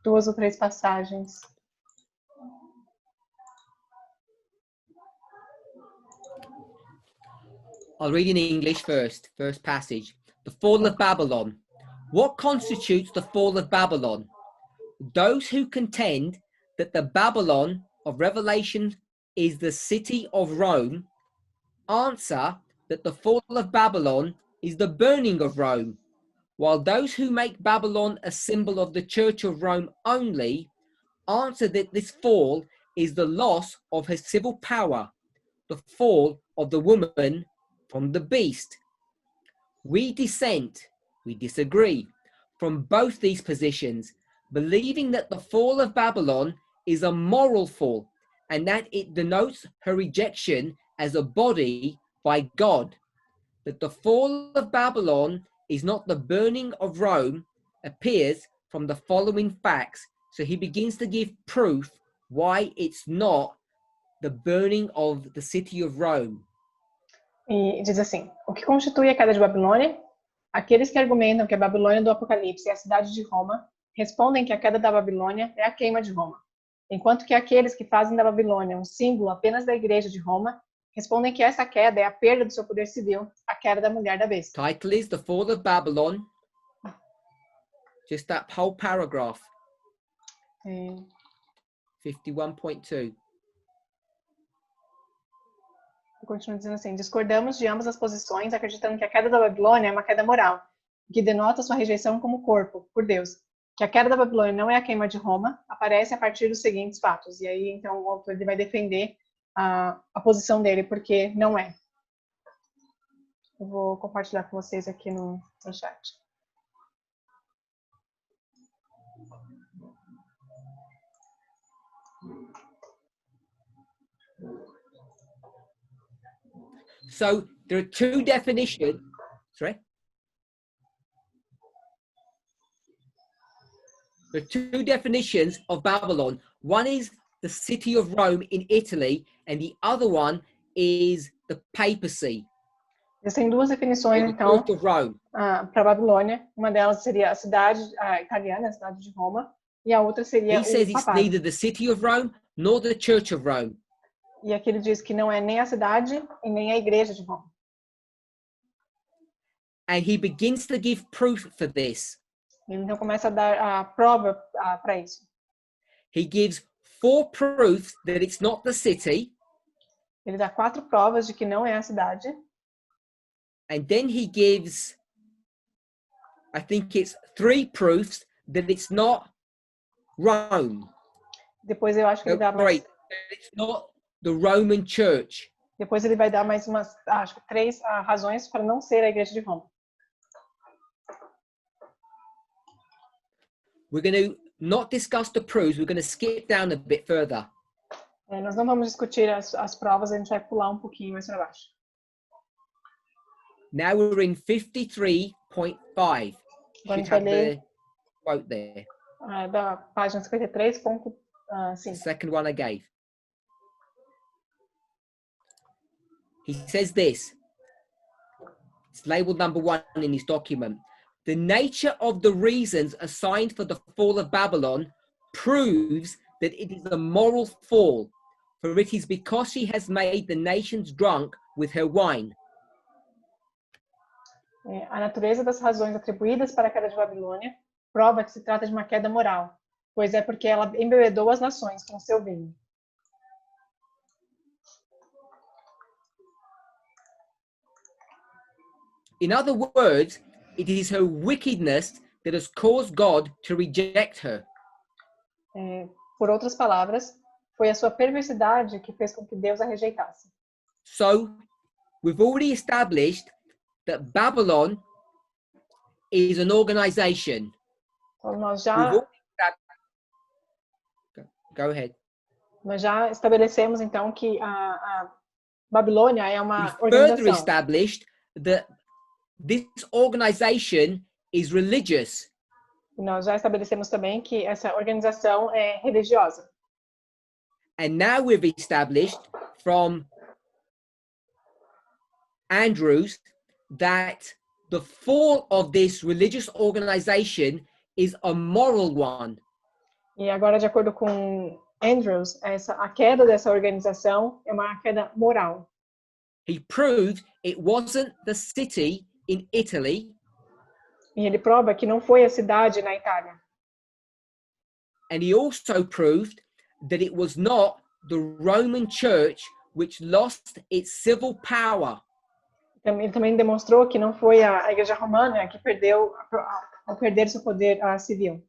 B: 2 ou 3 passagens.
A: I'll read in English first. First passage. The fall of Babylon. What constitutes the fall of Babylon? Those who contend that the Babylon of Revelation is the city of Rome answer that the fall of Babylon is the burning of Rome, while those who make Babylon a symbol of the Church of Rome only answer that this fall is the loss of her civil power, the fall of the woman from the beast. We disagree from both these positions, believing that the fall of Babylon is a moral fall and that it denotes her rejection as a body by God. That the fall of Babylon is not the burning of Rome appears from the following facts. So he begins to give proof why it's not the burning of the city of Rome.
B: E diz assim: o que constitui a queda de Babilônia? Aqueles que argumentam que a Babilônia do Apocalipse é a cidade de Roma respondem que a queda da Babilônia é a queima de Roma, enquanto que aqueles que fazem da Babilônia um símbolo apenas da igreja de Roma respondem que essa queda é a perda do seu poder civil, a queda da mulher da besta.
A: Title is The Fall of Babylon. Just that whole paragraph. 51.2.
B: Continua dizendo assim: discordamos de ambas as posições, acreditando que a queda da Babilônia é uma queda moral, que denota sua rejeição como corpo, por Deus. Que a queda da Babilônia não é a queima de Roma, aparece a partir dos seguintes fatos. E aí, então, o autor ele vai defender a posição dele, porque não é. Eu vou compartilhar com vocês aqui no chat.
A: So there are 2 definitions. Sorry? There are 2 definitions of Babylon. One is the city of Rome in Italy, and the other one is the papacy.
B: Existem 2 definições, então, para Babilônia. Uma delas seria a cidade italiana, a cidade de Roma, e a outra seria
A: He says
B: o
A: it's
B: papado.
A: neither the city of Rome nor the church of Rome.
B: E aqui ele diz que não é nem a cidade e nem a igreja de Roma.
A: And he begins to give proof for this.
B: Ele então começa a dar a prova para isso.
A: He gives 4 proofs that it's not the city.
B: Ele dá 4 provas de que não é a cidade.
A: And then he gives, I think it's 3 proofs that it's not Rome.
B: Depois eu acho que ele dá mais...
A: It's not the Roman Church.
B: Depois ele vai dar mais umas, acho que 3 razões para não ser a igreja de Roma.
A: We're going to not discuss the proofs. We're going to skip down a bit further.
B: Nós não vamos discutir as provas, a gente vai pular um pouquinho mais para baixo.
A: Now we're in 53.5.
B: Agora a
A: Should
B: gente vai
A: have
B: ler
A: the quote there.
B: da página 53.5.
A: The second one I gave. He says this. It's labeled number 1 in his document. The nature of the reasons assigned for the fall of Babylon proves that it is a moral fall, for it is because she has made the nations drunk with her wine.
B: A natureza das razões atribuídas para a queda de Babilônia prova que se trata de uma queda moral, pois é porque ela embebedou as nações com seu vinho.
A: In other words, it is her wickedness that has caused God to reject her.
B: Por outras palavras, foi a sua perversidade que fez com que Deus a rejeitasse.
A: So, we've already established that Babylon is an organization.
B: Então,
A: Go ahead.
B: Nós já estabelecemos, então, que a Babilônia é uma
A: We further
B: organização.
A: established that this organization is religious.
B: E nós já estabelecemos também que essa organização é religiosa.
A: And now we've established from Andrews that the fall of this religious organization is a moral one.
B: E agora, de acordo com Andrews, a queda dessa organização é uma queda moral.
A: He proved it wasn't the city in Italy.
B: E ele prova que não foi a cidade na Itália.
A: And he also proved that it was not the Roman Church which lost its civil power.
B: Ele também demonstrou que não foi a Igreja Romana que perdeu, ao perder seu poder civil.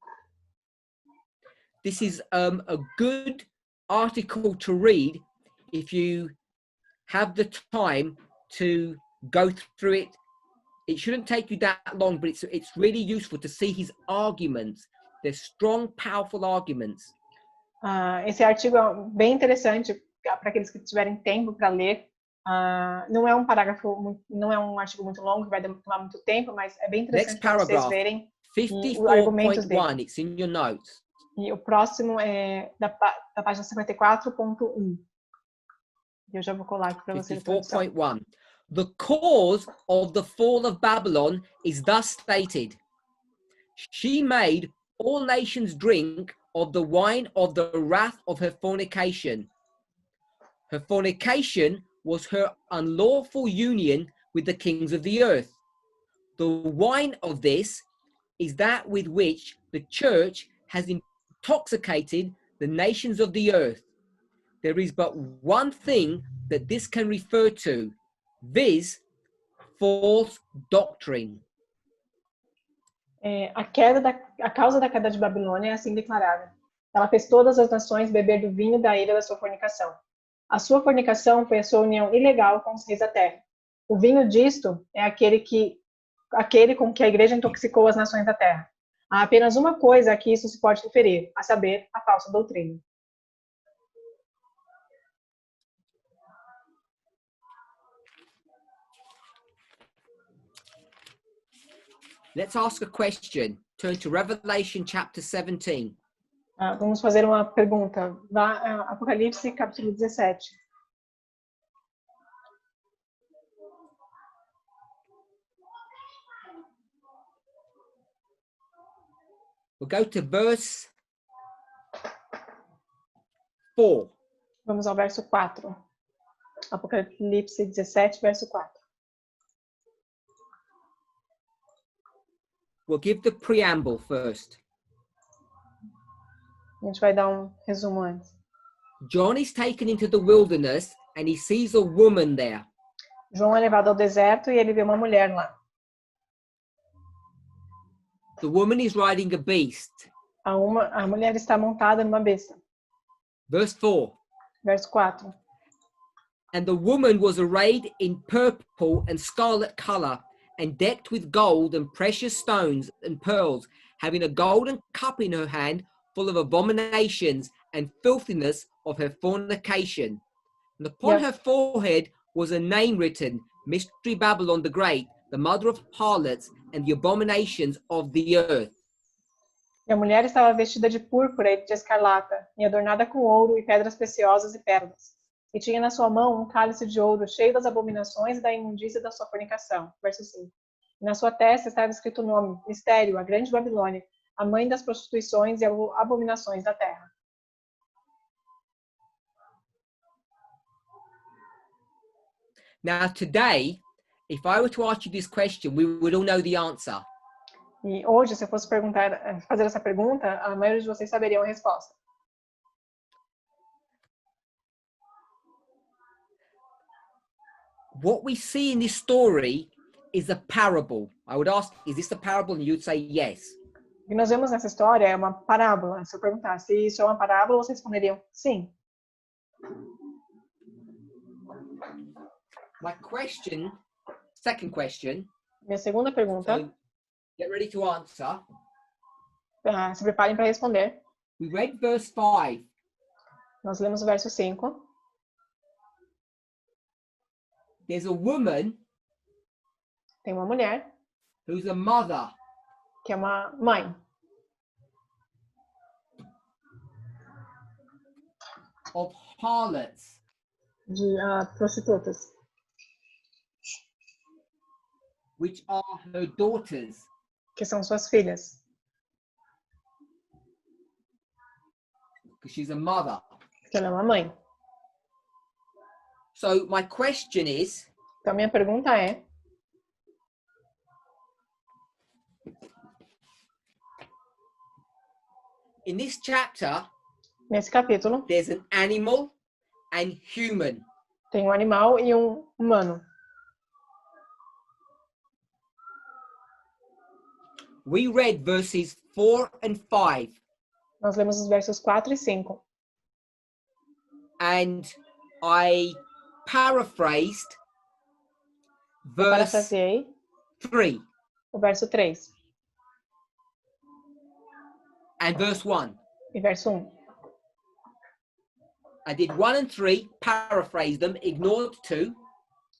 A: This is a good article to read if you have the time to go through it. It shouldn't take you that long, but it's really useful to see his arguments. They're strong, powerful arguments.
B: Esse artigo é bem interessante para aqueles que tiverem tempo para ler. Não é um parágrafo, não é um artigo muito longo que vai tomar muito tempo, mas é bem interessante para vocês verem os argumentos dele.
A: 54.1, it's in your notes.
B: E o próximo é da página 54.1. Eu já vou colar aqui para vocês.
A: 54.1. The cause of the fall of Babylon is thus stated. She made all nations drink of the wine of the wrath of her fornication. Her fornication was her unlawful union with the kings of the earth. The wine of this is that with which the church has intoxicated the nations of the earth. There is but one thing that this can refer to, viz, false doctrine.
B: A causa da queda de Babilônia é assim declarada. Ela fez todas as nações beber do vinho da ira da sua fornicação. A sua fornicação foi a sua união ilegal com os reis da terra. O vinho disto é aquele com que a igreja intoxicou as nações da terra. Há apenas uma coisa a que isso se pode referir, a saber, a falsa doutrina.
A: Let's ask a question. Turn to Revelation chapter 17.
B: Vamos fazer uma pergunta. Vá a Apocalipse capítulo 17.
A: We'll go to verse 4.
B: Vamos ao verso 4. Apocalipse 17, verso 4.
A: We'll give the preamble first.
B: A gente vai dar resumo antes.
A: John is taken into the wilderness and he sees a woman there.
B: João é levado ao deserto e ele vê uma mulher lá.
A: The woman is riding a beast.
B: A mulher está montada numa besta.
A: Verse 4.
B: Verso 4.
A: And the woman was arrayed in purple and scarlet color, and decked with gold and precious stones and pearls, having a golden cup in her hand, full of abominations and filthiness of her fornication. And upon her forehead was a name written, Mystery Babylon the Great, the mother of harlots and the abominations of the earth.
B: E a mulher estava vestida de púrpura e de escarlata, e adornada com ouro e pedras preciosas e pérolas. E tinha na sua mão um cálice de ouro cheio das abominações e da imundícia da sua fornicação. Verso 5. E na sua testa estava escrito o nome, Mistério, a grande Babilônia, a mãe das prostituições e abominações da terra.
A: Now today, if I were to ask you this question, we would all know the answer.
B: E hoje, se eu fosse fazer essa pergunta, a maioria de vocês saberiam a resposta.
A: What we see in this story is a parable. I would ask, is this a parable? And you'd say yes.
B: O que nós vemos nessa história é uma parábola. Se eu perguntar se isso é uma parábola, vocês responderiam sim.
A: My question, second question.
B: Minha segunda pergunta.
A: So get ready to answer.
B: Se preparem para responder.
A: We read verse 5.
B: Nós lemos o verso 5.
A: There's a woman.
B: Tem uma mulher.
A: Who's a mother.
B: Que é uma mãe.
A: Of harlots.
B: De prostitutas.
A: Which are her daughters.
B: Que são suas filhas.
A: Because she's a mother.
B: Porque ela é uma mãe.
A: So my question is.
B: Então minha pergunta é.
A: In this chapter.
B: Nesse capítulo.
A: There's an animal and human.
B: Tem um animal e um humano.
A: We read verses 4 and 5.
B: Nós lemos os versos 4 e 5.
A: And I paraphrased verse 3.
B: O verso 3.
A: And verse 1.
B: E verso 1.
A: I did 1 and 3, paraphrased them, ignored 2.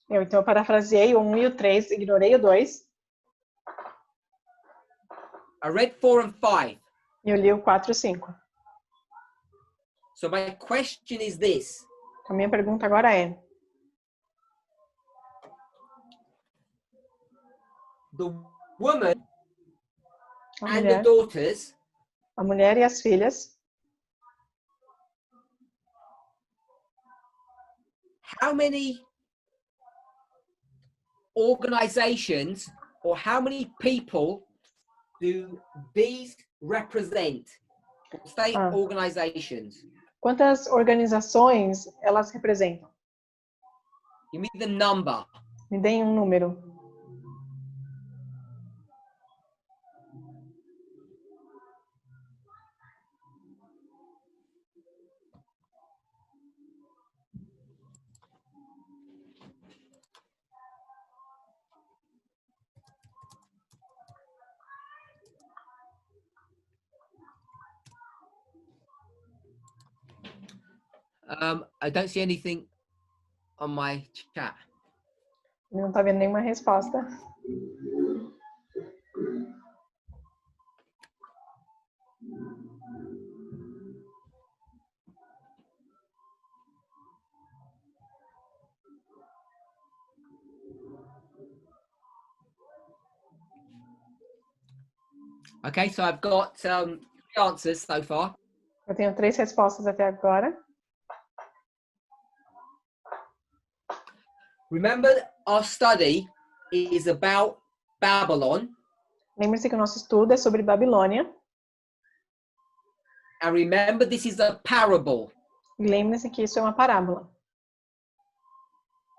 B: Eu parafraseei o 1 e o 3, ignorei o 2.
A: I read 4 and 5.
B: E eu li o 4 e o 5.
A: So my question is this.
B: A minha pergunta agora é.
A: The woman and the daughters.
B: A mulher e as filhas.
A: How many organizations or how many people do these represent? State organizations.
B: Quantas organizações elas representam?
A: Give me the number.
B: Me deem um número.
A: I don't see anything on my chat.
B: Não está vendo nenhuma resposta.
A: Okay, so I've got 3 answers so far.
B: Eu tenho 3 respostas até agora.
A: Remember, our study is about Babylon.
B: Lembre-se que o nosso estudo é sobre Babilônia.
A: And remember, this is a parable.
B: E lembre-se que isso é uma parábola.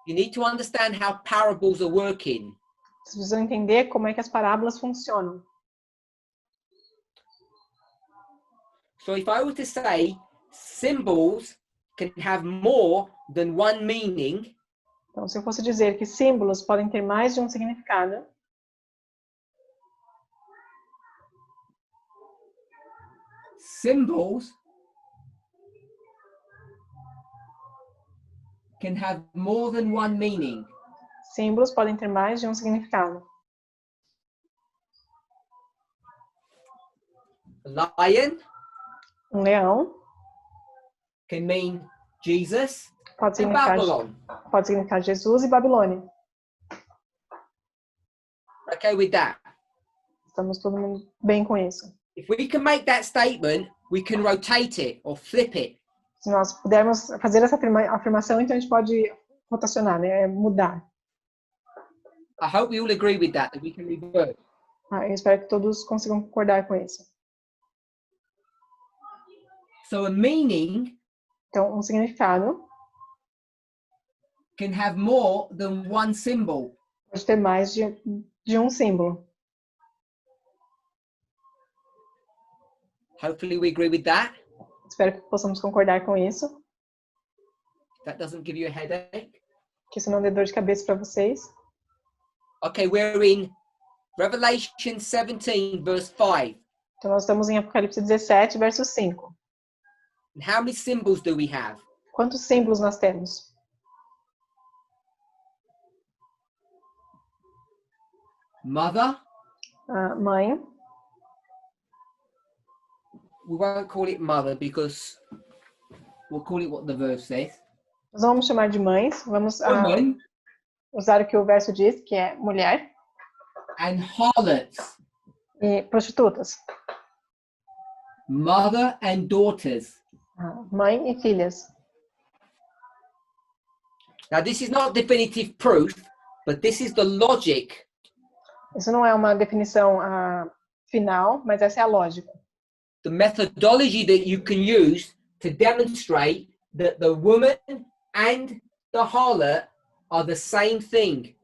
A: You need to understand how parables are working.
B: Vocês precisam entender como é que as parábolas funcionam.
A: So if I were to say symbols can have more than one meaning.
B: Então, se eu fosse dizer que símbolos podem ter mais de um significado,
A: symbols can have more than one meaning.
B: Símbolos podem ter mais de um significado.
A: Lion
B: Leão
A: can mean Jesus
B: pode
A: and
B: significar,
A: Babylon.
B: pode significar Jesus e Babilônia.
A: Okay with that?
B: Estamos todo mundo bem com isso.
A: If we can make that statement, we can rotate it or flip it.
B: Se nós pudermos fazer essa afirmação, então a gente pode rotacionar, né? Mudar.
A: I hope we all agree with that we can revert.
B: Eu espero que todos consigam concordar com isso.
A: So a meaning
B: Então, um significado
A: can have more than one symbol.
B: pode ter mais de um símbolo.
A: Hopefully we agree with that.
B: Espero que possamos concordar com isso.
A: That doesn't give you a headache.
B: Que isso não dê dor de cabeça para vocês.
A: Okay, we're in Revelation 17, verse 5.
B: Então, nós estamos em Apocalipse 17, verso 5.
A: And how many symbols do we have?
B: Quantos símbolos nós temos?
A: Mother.
B: Mãe.
A: We won't call it mother because we'll call it what the verse says.
B: Nós vamos chamar de mães. Vamos
A: Woman
B: usar o que o verso diz, que é mulher.
A: and harlots.
B: E prostitutas.
A: Mother and daughters.
B: Mãe e filhas.
A: Now this is not definitive proof, but this is the logic.
B: Isso não é uma definição final, mas essa é a lógica.
A: The methodology that you can use to demonstrate that the woman and the harlot are the same thing,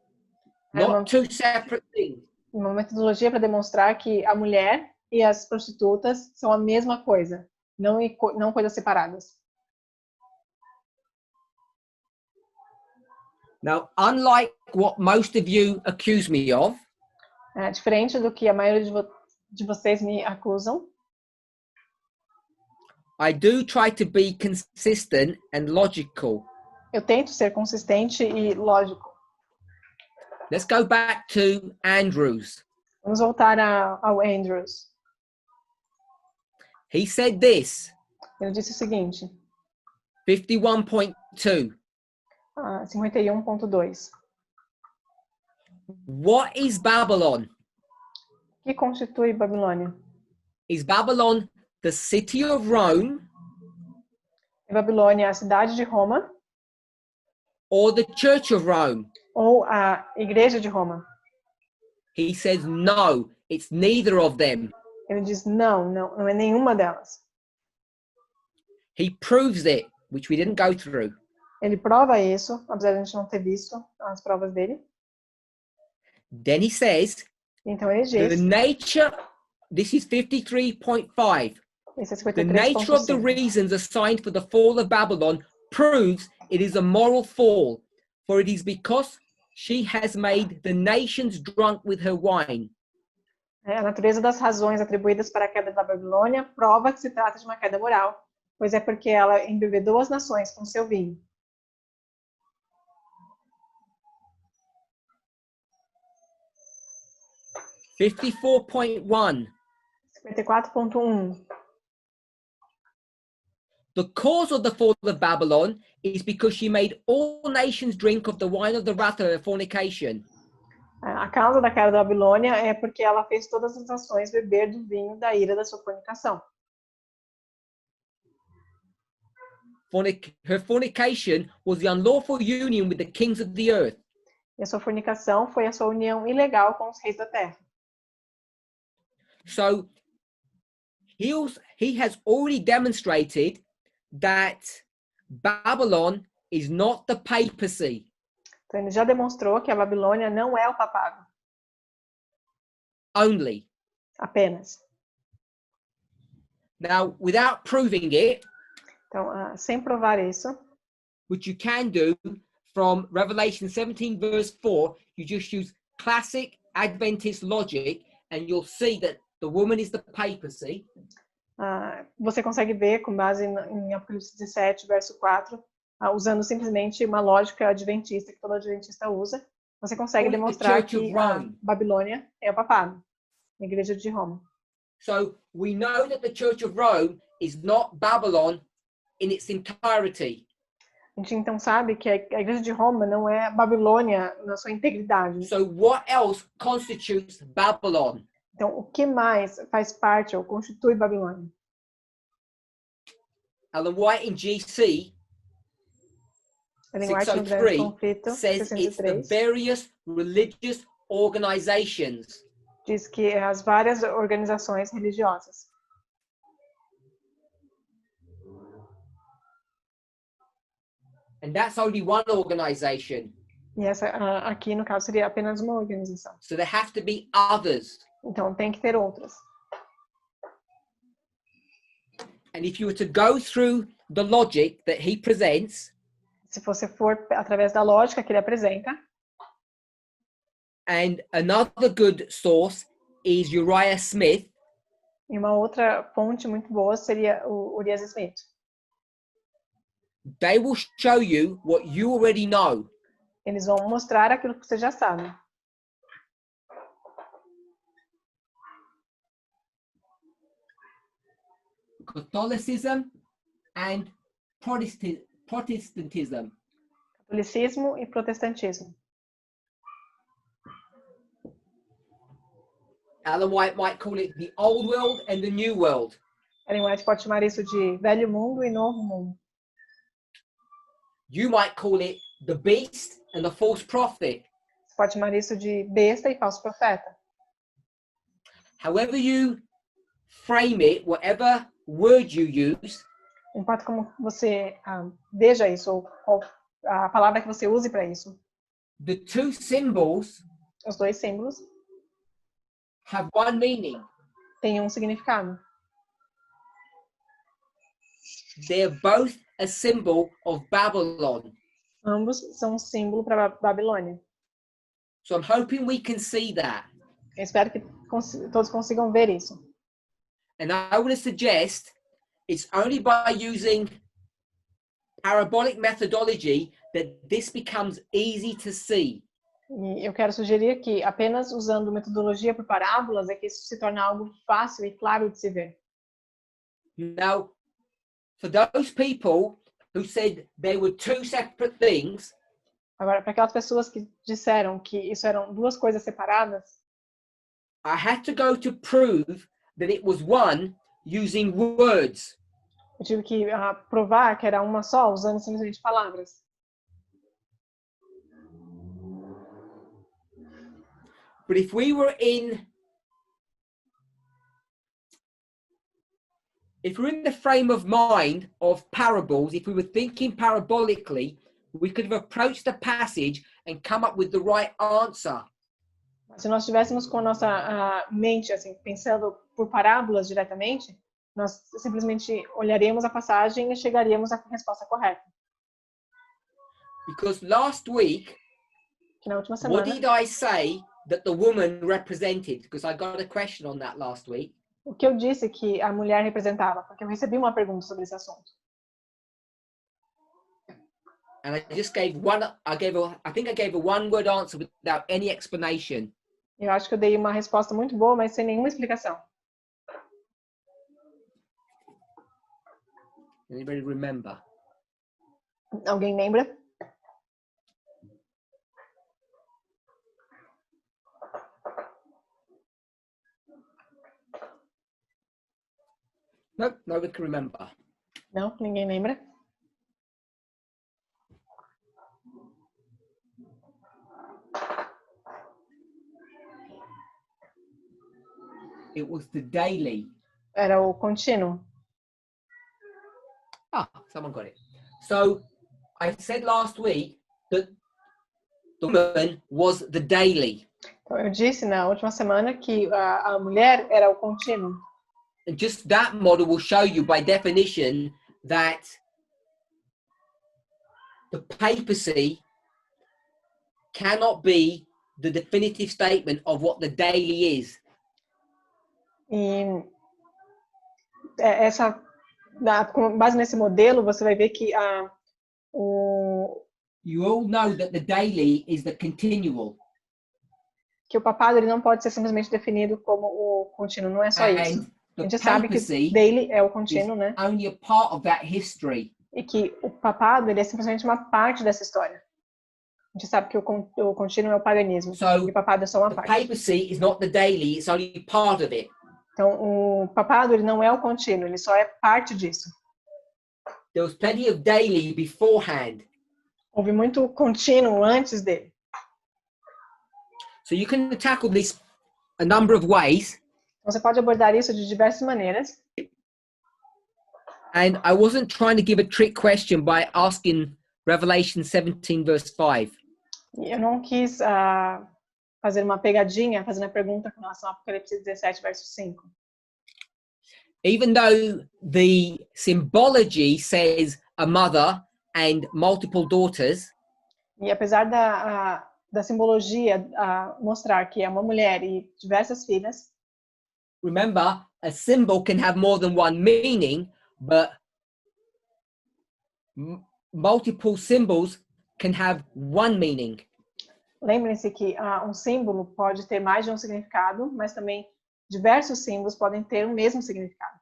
A: not two separate things.
B: Uma metodologia para demonstrar que a mulher e as prostitutas são a mesma coisa, não coisas separadas.
A: Now, unlike what most of you accuse me of,
B: Diferente do que a maioria de vocês me acusam,
A: I do try to be consistent and logical.
B: eu tento ser consistente e lógico.
A: Let's go back to Andrews.
B: Vamos voltar ao Andrews.
A: He said this,
B: Ele disse o seguinte,
A: 51.2.
B: 51.2.
A: What is Babylon?
B: O que constitui Babilônia?
A: Is Babylon the city of Rome
B: E Babilônia é a cidade de Roma
A: or the church of Rome?
B: ou a igreja de Roma?
A: He says, no, it's neither of them.
B: Ele diz, não é nenhuma delas.
A: He proves it, which we didn't go through.
B: Ele prova isso, apesar de a gente não ter visto as provas dele.
A: Then he says,
B: Então ele
A: the
B: diz,
A: nature, this is 53.5.
B: esse é
A: The nature of the
B: 53.5.
A: reasons assigned for the fall of Babylon proves it is a moral fall, for it is because she has made the nations drunk with her wine.
B: A natureza das razões atribuídas para a queda da Babilônia prova que se trata de uma queda moral, pois é porque ela embebedou as nações com seu vinho.
A: .1
B: 54.1.
A: The cause of the fall of Babylon is because she made all nations drink of the wine of the wrath of her fornication.
B: A causa da queda da Babilônia é porque ela fez todas as nações beber do vinho da ira da sua fornicação.
A: Her fornication was the unlawful union with the kings of the earth.
B: E a sua fornicação foi a sua união ilegal com os reis da terra.
A: So he has already demonstrated that Babylon is not the papacy.
B: Então ele já demonstrou que a Babilônia não é o papado,
A: Only.
B: apenas.
A: Now, without proving it,
B: Então, sem provar isso,
A: which you can do from Revelation 17 verse 4, you just use classic Adventist logic and you'll see that the woman is the papacy.
B: Você consegue ver, com base em Apocalipse 17, verso 4, usando simplesmente uma lógica adventista que todo adventista usa, você consegue demonstrar que a Babilônia é o papado, a Igreja de Roma.
A: So we know that the Church of Rome is not Babylon in its entirety.
B: A gente então sabe que a Igreja de Roma não é a Babilônia na sua integridade.
A: So what else constitutes Babylon?
B: Então, o que mais faz parte ou constitui Babilônia?
A: Ellen White in GC
B: Ellen White no Grande
A: 603
B: Conflito,
A: says it's the
B: 603,
A: various religious organizations.
B: diz que é as várias organizações religiosas.
A: And that's only one organization.
B: E essa aqui, no caso, seria apenas uma organização.
A: So there have to be others.
B: Então, tem que ter outras.
A: And if you were to go through the logic that he presents,
B: Se você for através da lógica que ele apresenta,
A: and another good source is Uriah Smith,
B: e uma outra fonte muito boa seria o Uriah Smith.
A: they will show you what you already know.
B: Eles vão mostrar aquilo que você já sabe.
A: Catholicism and Protestantism.
B: Catolicismo e protestantismo.
A: Ellen White might call it the old world and the new world.
B: Ellen White pode chamar isso de velho mundo e novo mundo.
A: You might call it the beast and the false prophet.
B: Você pode chamar isso de besta e falso profeta.
A: However you frame it, whatever word you use,
B: Não importa como você veja isso, ou a palavra que você use para isso.
A: the two symbols
B: Os dois símbolos
A: have one meaning.
B: têm um significado.
A: They're both a symbol of Babylon.
B: Ambos são um símbolo para Babilônia.
A: So I'm hoping we can see that.
B: Eu espero que todos consigam ver isso.
A: And I would suggest it's only by using parabolic methodology that this becomes easy to see.
B: E eu quero sugerir que apenas usando metodologia por parábolas é que isso se torna algo fácil e claro de se ver.
A: Now, for those people who said they were two separate things,
B: Agora, para aquelas pessoas que disseram que isso eram duas coisas separadas,
A: I had to go to prove that it was one using words.
B: eu tive que provar que era uma só, usando simplesmente palavras.
A: But if we were in the frame of mind of parables, if we were thinking parabolically, we could have approached the passage and come up with the right answer.
B: Se nós estivéssemos com a nossa mente assim, pensando por parábolas diretamente, nós simplesmente olharíamos a passagem e chegaríamos à resposta correta.
A: Because last week,
B: Que na última
A: what
B: semana,
A: did I say that the woman represented? Because I got a question on that last week.
B: o que eu disse que a mulher representava? Porque eu recebi uma pergunta sobre esse assunto.
A: And I just gave one, I think I gave a one-word answer without any explanation.
B: Eu acho que eu dei uma resposta muito boa, mas sem nenhuma explicação.
A: Anybody remember?
B: Alguém lembra?
A: No, nobody can remember.
B: Não? Ninguém lembra?
A: It was the daily.
B: Era o contínuo.
A: Ah, someone got it. So I said last week that the woman was the daily.
B: Então, eu disse na última semana que a mulher era o contínuo.
A: And just that model will show you by definition that the papacy cannot be the definitive statement of what the daily is.
B: E com base nesse modelo, você vai ver que
A: you all know that the daily is the continual.
B: Que o papado ele não pode ser simplesmente definido como o contínuo, não é só isso. A gente sabe que daily é o contínuo, né?
A: Only a part of that history.
B: E que o papado ele é simplesmente uma parte dessa história. A gente sabe que o contínuo é o paganismo, e o papado é só uma parte.
A: The papacy is not the daily, it's only part of it.
B: Então, o papado ele não é o contínuo, ele só é parte disso.
A: There was plenty of daily beforehand.
B: Houve muito contínuo antes dele.
A: So you can tackle this a number of ways.
B: Você pode abordar isso de diversas maneiras.
A: And I wasn't trying to give a trick question by asking Revelation 17 verse 5.
B: Eu não quis fazer uma pegadinha, fazendo a pergunta com relação ao Apocalipse 17 verso 5.
A: Even though the symbology says a mother and multiple daughters,
B: e apesar da simbologia mostrar que é uma mulher e diversas filhas,
A: remember, a symbol can have more than one meaning, but multiple symbols can have one meaning.
B: Lembrem-se que um símbolo pode ter mais de um significado, mas também diversos símbolos podem ter o mesmo significado.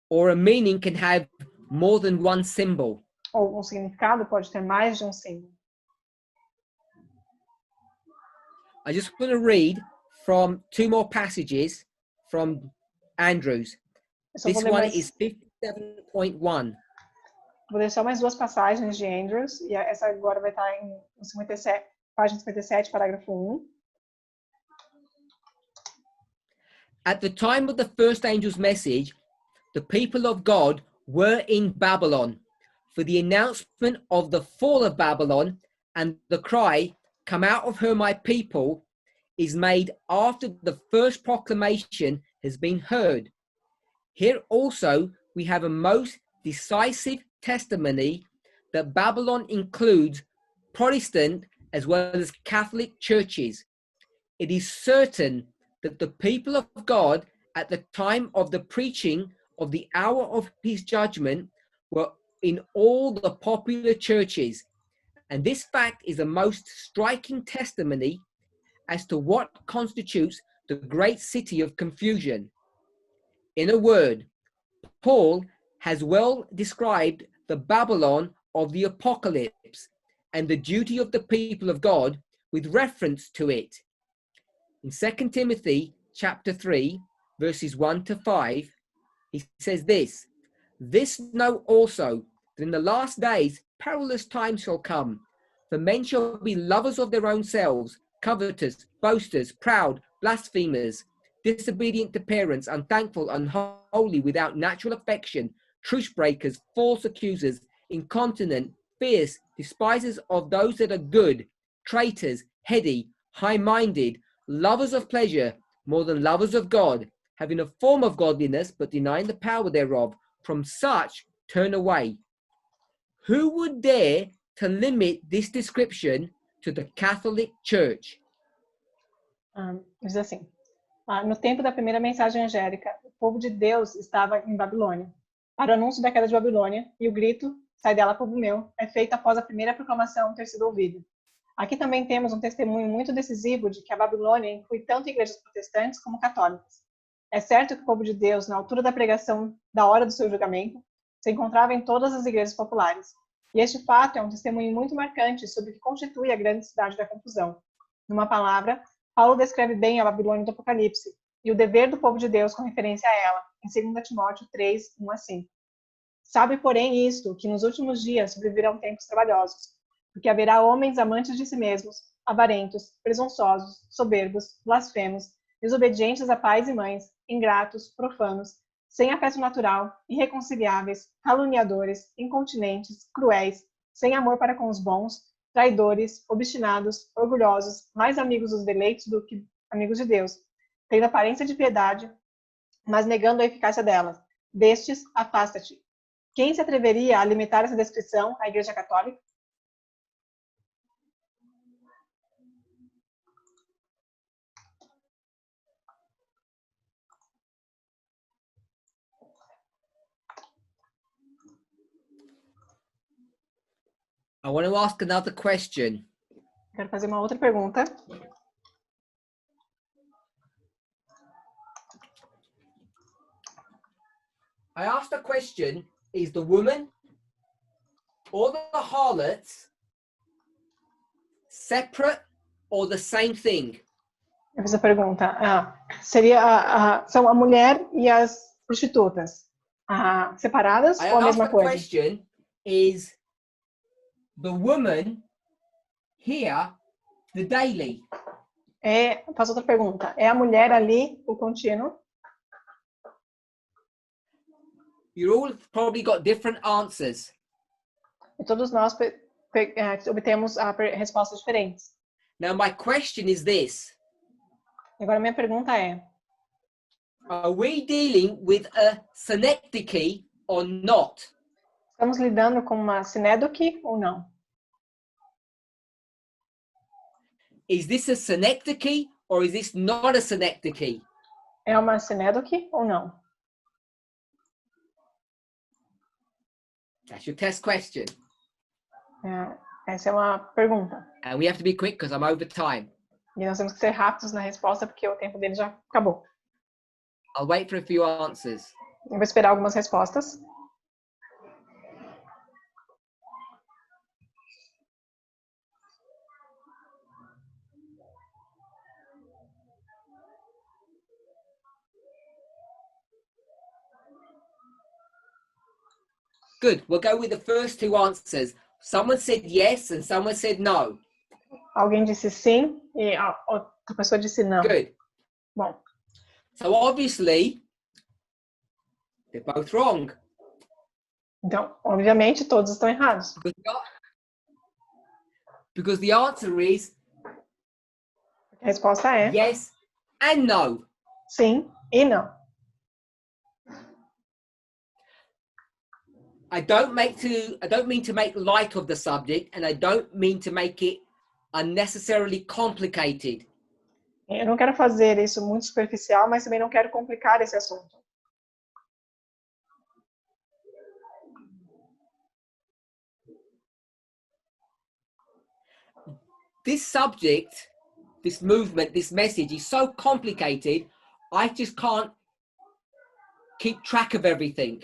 A: Or a meaning can have more than one symbol.
B: Ou um significado pode ter mais de um símbolo.
A: I just want to read from two more passages from Andrews. This one is 57.1.
B: Vou deixar mais duas passagens de Andrews, e essa agora vai estar em 57, página 57, parágrafo 1.
A: At the time of the first angel's message, the people of God were in Babylon, for the announcement of the fall of Babylon and the cry, "Come out of her, my people," is made after the first proclamation has been heard. Here also we have a most decisive testimony that Babylon includes Protestant as well as Catholic churches. It is certain that the people of God at the time of the preaching of the hour of his judgment were in all the popular churches. And this fact is a most striking testimony as to what constitutes the great city of confusion. In a word, Paul has well described the Babylon of the apocalypse and the duty of the people of God with reference to it. In 2 Timothy chapter 3, verses 1 to 5, he says this know also, that in the last days perilous times shall come, for men shall be lovers of their own selves, covetous, boasters, proud, blasphemers, disobedient to parents, unthankful, unholy, without natural affection, truce breakers, false accusers, incontinent, fierce, despisers of those that are good, traitors, heady, high-minded, lovers of pleasure more than lovers of God, having a form of godliness but denying the power thereof. From such turn away. Who would dare to limit this description to the Catholic Church?
B: Diz assim, no tempo da primeira mensagem angélica, o povo de Deus estava em Babilônia. Para o anúncio da queda de Babilônia, e o grito, sai dela, povo meu, é feito após a primeira proclamação ter sido ouvida. Aqui também temos um testemunho muito decisivo de que a Babilônia inclui tanto igrejas protestantes como católicas. É certo que o povo de Deus, na altura da pregação da hora do seu julgamento, se encontrava em todas as igrejas populares. E este fato é um testemunho muito marcante sobre o que constitui a grande cidade da confusão. Numa palavra, Paulo descreve bem a Babilônia do Apocalipse e o dever do povo de Deus com referência a ela, em 2 Timóteo 3, 1 a 5. Sabe, porém, isto, que nos últimos dias sobrevirão tempos trabalhosos, porque haverá homens amantes de si mesmos, avarentos, presunçosos, soberbos, blasfemos, desobedientes a pais e mães, ingratos, profanos, sem afeto natural, irreconciliáveis, caluniadores, incontinentes, cruéis, sem amor para com os bons, traidores, obstinados, orgulhosos, mais amigos dos deleitos do que amigos de Deus, tendo aparência de piedade, mas negando a eficácia dela. Destes, afasta-te. Quem se atreveria a limitar essa descrição à Igreja Católica?
A: I want to ask another question.
B: Quero fazer uma outra pergunta.
A: I asked the question, is the woman or the harlots separate or the same thing?
B: Eu fiz a pergunta. São a mulher e as prostitutas separadas
A: I
B: ou a
A: asked
B: mesma
A: the
B: coisa?
A: question, is the woman here the daily?
B: Faço outra pergunta. É a mulher ali o contínuo?
A: You all probably got different answers.
B: E todos nós obtemos respostas diferentes.
A: Now my question is this.
B: Agora minha pergunta é:
A: Are we dealing with a synecdoche or not?
B: estamos lidando com uma sinédoque ou não?
A: Is this a synecdoche or is this not a synecdoche?
B: É uma sinédoque ou não?
A: That's your test question.
B: Essa é uma pergunta.
A: And we have to be quick because I'm over time.
B: E nós temos que ser rápidos na resposta porque o tempo dele já acabou.
A: I'll wait for a few answers.
B: Eu vou esperar algumas respostas.
A: Good. We'll go with the first two answers. Someone said yes and someone said no.
B: Alguém disse sim e a outra pessoa disse não.
A: Good.
B: Bom,
A: So obviously, they're both wrong.
B: então, obviamente, todos estão errados.
A: Because the answer is
B: A resposta é
A: yes and no.
B: sim e não.
A: I don't mean to make light of the subject, and I don't mean to make it unnecessarily complicated.
B: Eu não quero fazer isso muito superficial, mas também não quero complicar esse assunto.
A: This subject, this movement, this message is so complicated, I just can't keep track of everything.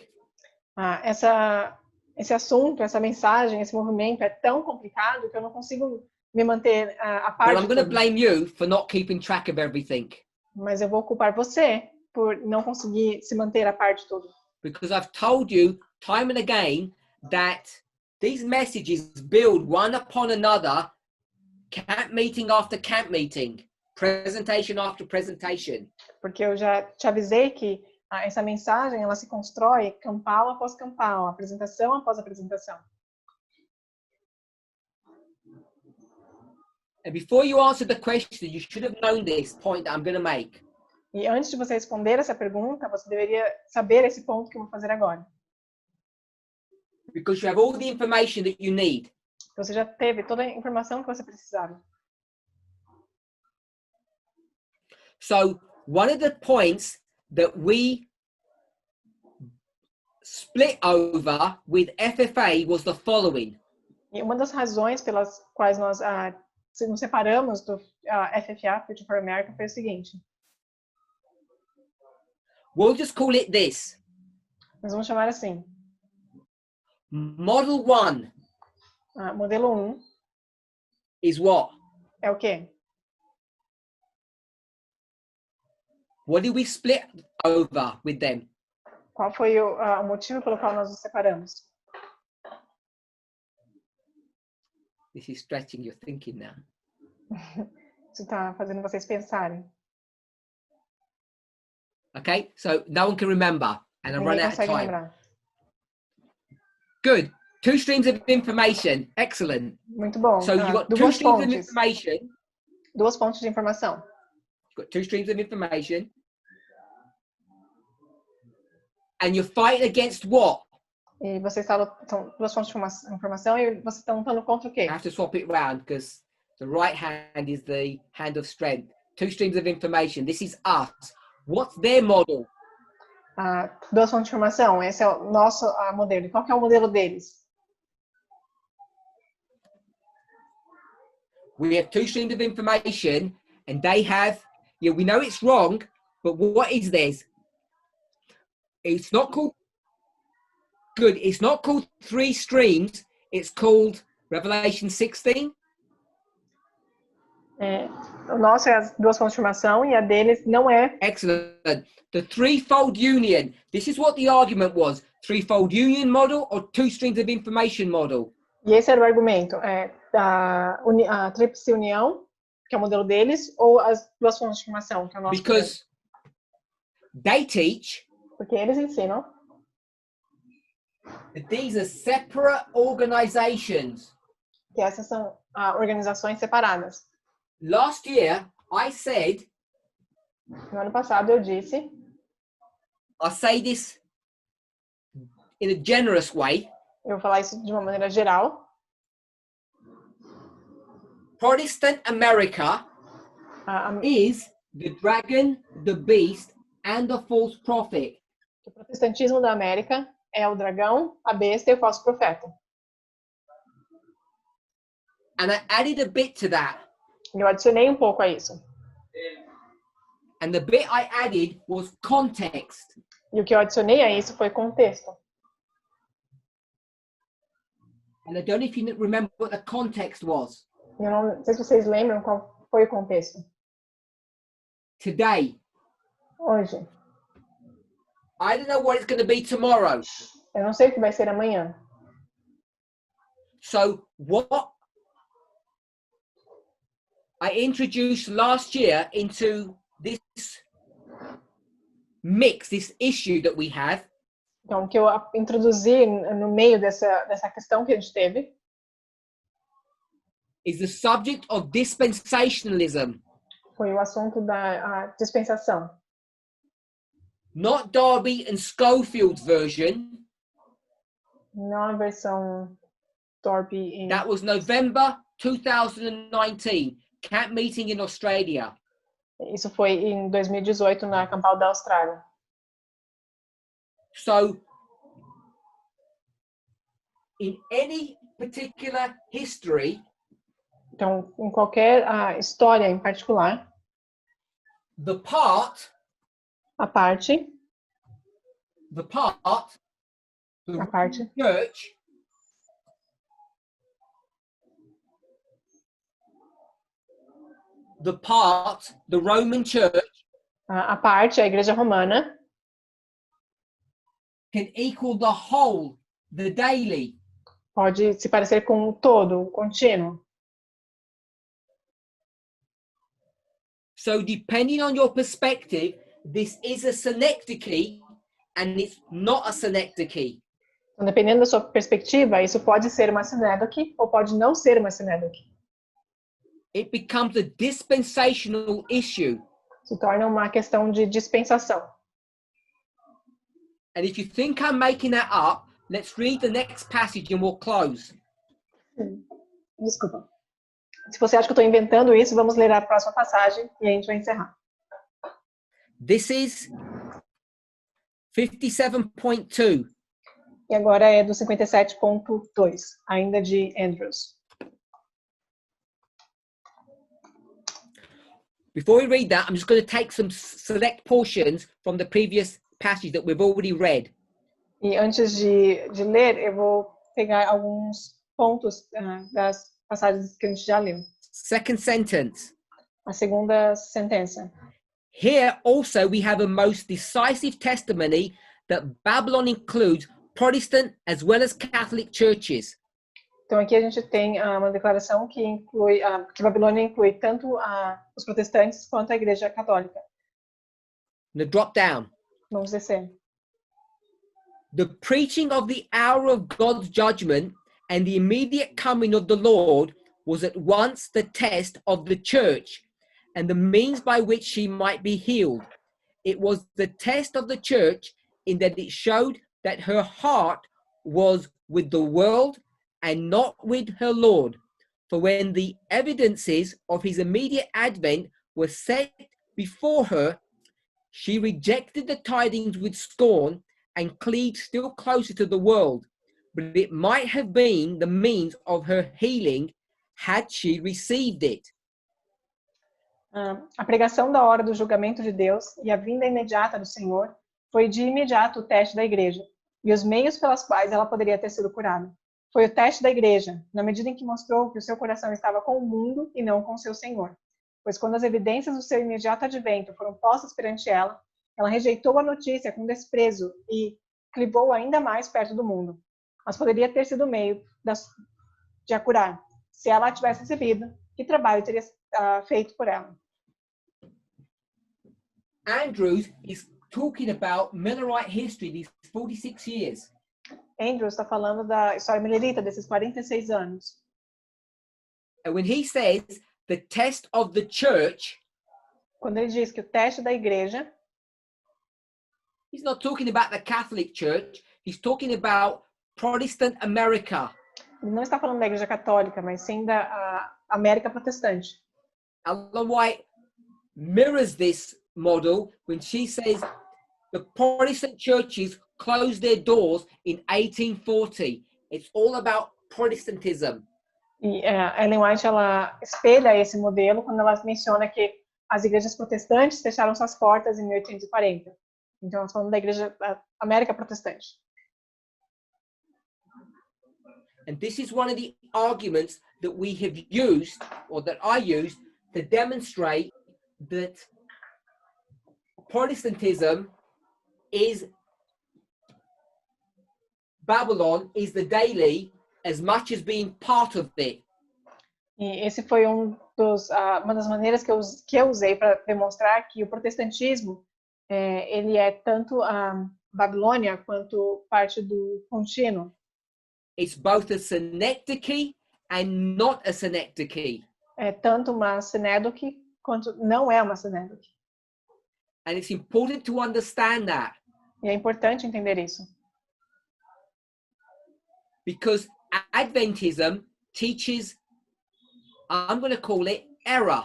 B: Esse assunto, essa mensagem, esse movimento é tão complicado que eu não consigo me manter a par
A: But
B: de
A: I'm going to
B: tudo.
A: blame you for not keeping track of everything.
B: Mas eu vou culpar você por não conseguir se manter a par de tudo.
A: Because I've told you time and again that these messages build one upon another, camp meeting after camp meeting, presentation after presentation.
B: Porque eu já te avisei que essa mensagem ela se constrói campal após campal, apresentação após apresentação.
A: And before you answer the question, you should have known this point that I'm going to make.
B: E antes de você responder essa pergunta, você deveria saber esse ponto que eu vou fazer agora.
A: Because you have all the information that you need.
B: Você já teve toda a informação que você precisava.
A: So one of the points that we split over with FFA was the following.
B: E uma das razões pelas quais nós nos separamos do FFA, Future for America, foi o seguinte.
A: We'll just call it this.
B: Nós vamos chamar assim.
A: Model 1
B: Modelo 1
A: is what?
B: é o quê?
A: What did we split over with them?
B: Qual foi o motivo pelo qual nós nos separamos?
A: This is stretching your thinking now.
B: Isso está fazendo vocês pensarem.
A: Okay, so no one can remember, and I've run
B: Ninguém
A: out of
B: consegue
A: time.
B: lembrar.
A: Good. 2 streams of information. Excellent.
B: Muito bom.
A: So you've got 2
B: duas
A: streams of
B: fontes.
A: information.
B: Duas fontes de informação.
A: You've got 2 streams of information. And you're fighting against what?
B: E vocês são duas fontes de informação e vocês estão lutando contra o quê?
A: I have to swap it around because the right hand is the hand of strength. 2 streams of information. This is us. What's their model?
B: Duas fontes de informação. Esse é o nosso modelo. E qual que é o modelo deles?
A: We have two streams of information, and they have, yeah, we know it's wrong, but what is this? It's not called good. It's not called three streams. It's called Revelation 16.
B: O nosso é as duas fontes de informação e a deles não é.
A: Excellent. The threefold union. This is what the argument was. Threefold union model or two streams of information model?
B: E esse era o argumento. A tríplice união, que é o modelo deles, ou as duas fontes de informação, que é o nosso
A: Because they teach
B: porque eles ensinam
A: that these are separate organizations.
B: que essas são organizações separadas.
A: Last year, I said,
B: No ano passado eu disse,
A: I say this in a generous way,
B: eu vou falar isso de uma maneira geral,
A: Protestant America is the dragon, the beast, and the false prophet.
B: o protestantismo da América é o dragão, a besta e o falso profeta.
A: And I added a bit to that.
B: E eu adicionei um pouco a isso.
A: And the bit I added was context.
B: E o que eu adicionei a isso foi contexto.
A: And I don't know if you remember what the context was.
B: Eu não sei se vocês lembram qual foi o contexto.
A: Today,
B: Hoje.
A: I don't know what it's going to be tomorrow.
B: Eu não sei o que vai ser amanhã.
A: So what I introduced last year into this mix, this issue that we have,
B: Então, o que eu introduzi no meio dessa questão que a gente teve
A: is the subject of dispensationalism.
B: foi o assunto da dispensação.
A: Not Darby and Schofield's version.
B: Não a versão Thorpe em...
A: That was November 2019, camp meeting in Australia.
B: Isso foi em 2018 na Campal da Austrália.
A: So, in any particular history,
B: Então, em qualquer história em particular,
A: the part,
B: a parte,
A: the
B: a parte,
A: church, the Roman church
B: a parte, a Igreja Romana,
A: can equal the whole, the daily.
B: pode se parecer com o todo, o contínuo.
A: So depending on your perspective, this is a synecdoche and it's not a synecdoche.
B: Então, dependendo da sua perspectiva, isso pode ser uma sinédoque ou pode não ser uma sinédoque.
A: It becomes a dispensational issue.
B: Se torna uma questão de dispensação.
A: And if you think I'm making that up, let's read the next passage and we'll close.
B: Desculpa. Se você acha que eu estou inventando isso, vamos ler a próxima passagem e a gente vai encerrar.
A: This is 57.2.
B: E agora é do 57.2, ainda de Andrews.
A: Before we read that, I'm just going to take some select portions from the previous passage that we've already read.
B: E antes de ler, eu vou pegar alguns pontos das passagens que a gente já leu.
A: Second sentence.
B: A segunda sentença.
A: Here also we have a most decisive testimony that Babylon includes Protestant as well as Catholic churches.
B: Então aqui a gente tem uma declaração que inclui que Babilônia inclui tanto os protestantes quanto a Igreja Católica.
A: Now drop down.
B: Vamos descer.
A: The preaching of the hour of God's judgment and the immediate coming of the Lord was at once the test of the church and the means by which she might be healed. It was the test of the church in that it showed that her heart was with the world and not with her Lord. For when the evidences of his immediate advent were set before her, she rejected the tidings with scorn and cleaved still closer to the world. But it might have been the means of her healing had she received it.
B: A pregação da hora do julgamento de Deus e a vinda imediata do Senhor foi de imediato o teste da igreja e os meios pelas quais ela poderia ter sido curada. Foi o teste da igreja, na medida em que mostrou que o seu coração estava com o mundo e não com seu Senhor. Pois quando as evidências do seu imediato advento foram postas perante ela, ela rejeitou a notícia com desprezo e clivou ainda mais perto do mundo. Mas poderia ter sido o meio de a curar. Se ela a tivesse recebido, que trabalho teria feito por ela?
A: Andrews is talking about Millerite history these 46 years.
B: Andrews está falando da história milerita desses 46 anos.
A: And when he says the test of the church,
B: Quando ele diz que o teste da igreja,
A: he's not talking about the Catholic Church, he's talking about Protestant America.
B: ele não está falando da igreja católica, mas sim da América protestante.
A: Ellen White mirrors this model when she says the Protestant churches closed their doors in 1840. It's all about Protestantism.
B: E Ellen White ela espelha esse modelo quando ela menciona que as igrejas protestantes fecharam suas portas em 1840. Então, nós falamos da igreja da América protestante.
A: And this is one of the arguments that we have used, or that I used, to demonstrate that Protestantism is Babylon is the daily as much as being part of it.
B: E esse foi uma das maneiras que eu usei para demonstrar que o protestantismo ele é tanto a Babilônia quanto parte do contínuo.
A: It's both a synecdoche and not a synecdoche.
B: É tanto uma sinédoque quanto não é uma sinédoque.
A: And it's important to understand that.
B: E é importante entender isso.
A: Because Adventism teaches, I'm going to call it error.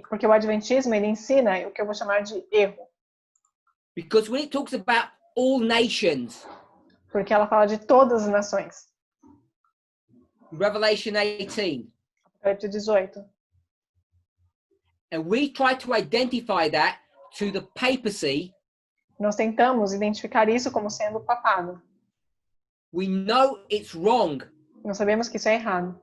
B: Porque o adventismo ele ensina o que eu vou chamar de erro.
A: Because when it talks about all nations,
B: Porque ela fala de todas as nações.
A: Revelation 18.
B: Apocalipse 18.
A: And we try to identify that to the papacy.
B: Nós tentamos identificar isso como sendo o papado.
A: We know it's wrong.
B: Nós sabemos que isso é errado.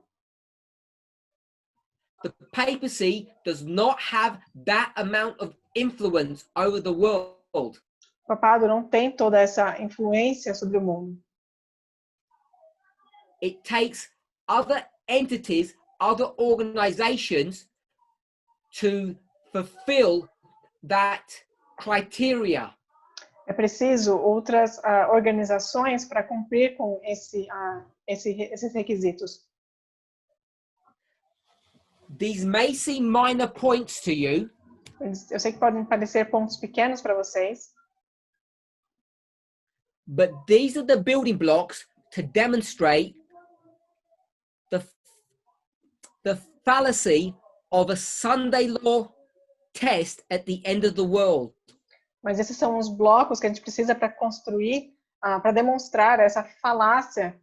A: The papacy does not have that amount of influence over the world.
B: O papado não tem toda essa influência sobre o mundo.
A: It takes other entities, other organizations to fulfill that criteria.
B: É preciso outras organizações para cumprir com esses requisitos.
A: These may seem minor points to you.
B: Eu sei que podem parecer pontos pequenos para vocês,
A: but these are the building blocks to demonstrate the fallacy of a Sunday law test at the end of the world.
B: mas esses são os blocos que a gente precisa para construir, para demonstrar essa falácia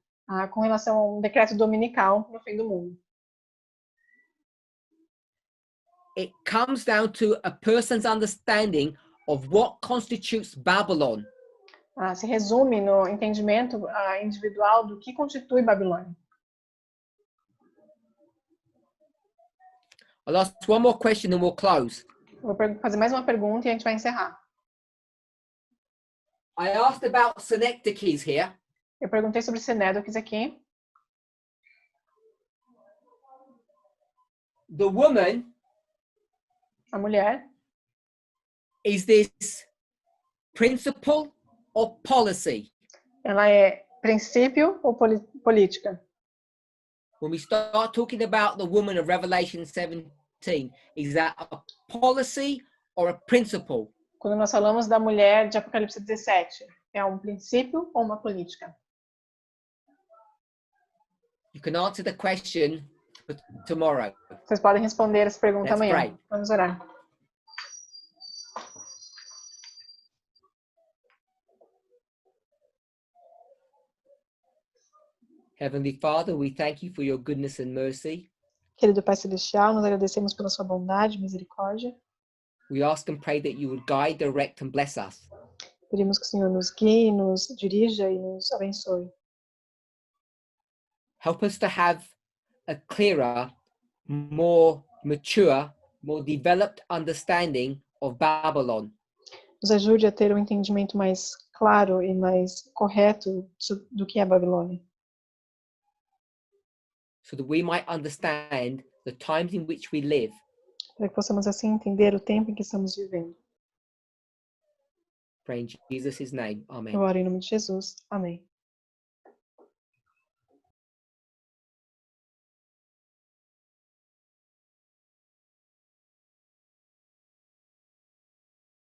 B: com relação a um decreto dominical no fim do mundo.
A: It comes down to a person's understanding of what constitutes Babylon.
B: Se resume no entendimento individual do que constitui Babilônia.
A: I'll ask one more question and we'll close.
B: Vou fazer mais uma pergunta e a gente vai encerrar.
A: I asked about synecdoches here.
B: Eu perguntei sobre sinédoques aqui.
A: The woman,
B: A mulher,
A: is this principle or policy?
B: ela é princípio ou política?
A: When we start talking about the woman of Revelation 17, is that a policy or a principle?
B: Quando nós falamos da mulher de Apocalipse 17, é um princípio ou uma política?
A: You can answer the question for tomorrow.
B: Vocês podem responder essa pergunta
A: Let's
B: amanhã.
A: pray.
B: Vamos orar.
A: Heavenly Father, we thank you for your goodness and mercy.
B: Querido Pai Celestial, nós agradecemos pela sua bondade e misericórdia.
A: We ask and pray that you would guide, direct, and bless us.
B: Pedimos que o Senhor nos guie, nos dirija e nos abençoe.
A: Help us to have a clearer, more mature, more developed understanding of Babylon,
B: Nos ajude a ter um entendimento mais claro e mais correto do que é a Babilônia,
A: so that we might understand the times in which we live.
B: para que possamos assim entender o tempo em que estamos vivendo.
A: Pray in Jesus' name. Amen.
B: Eu oro em nome de Jesus. Amém.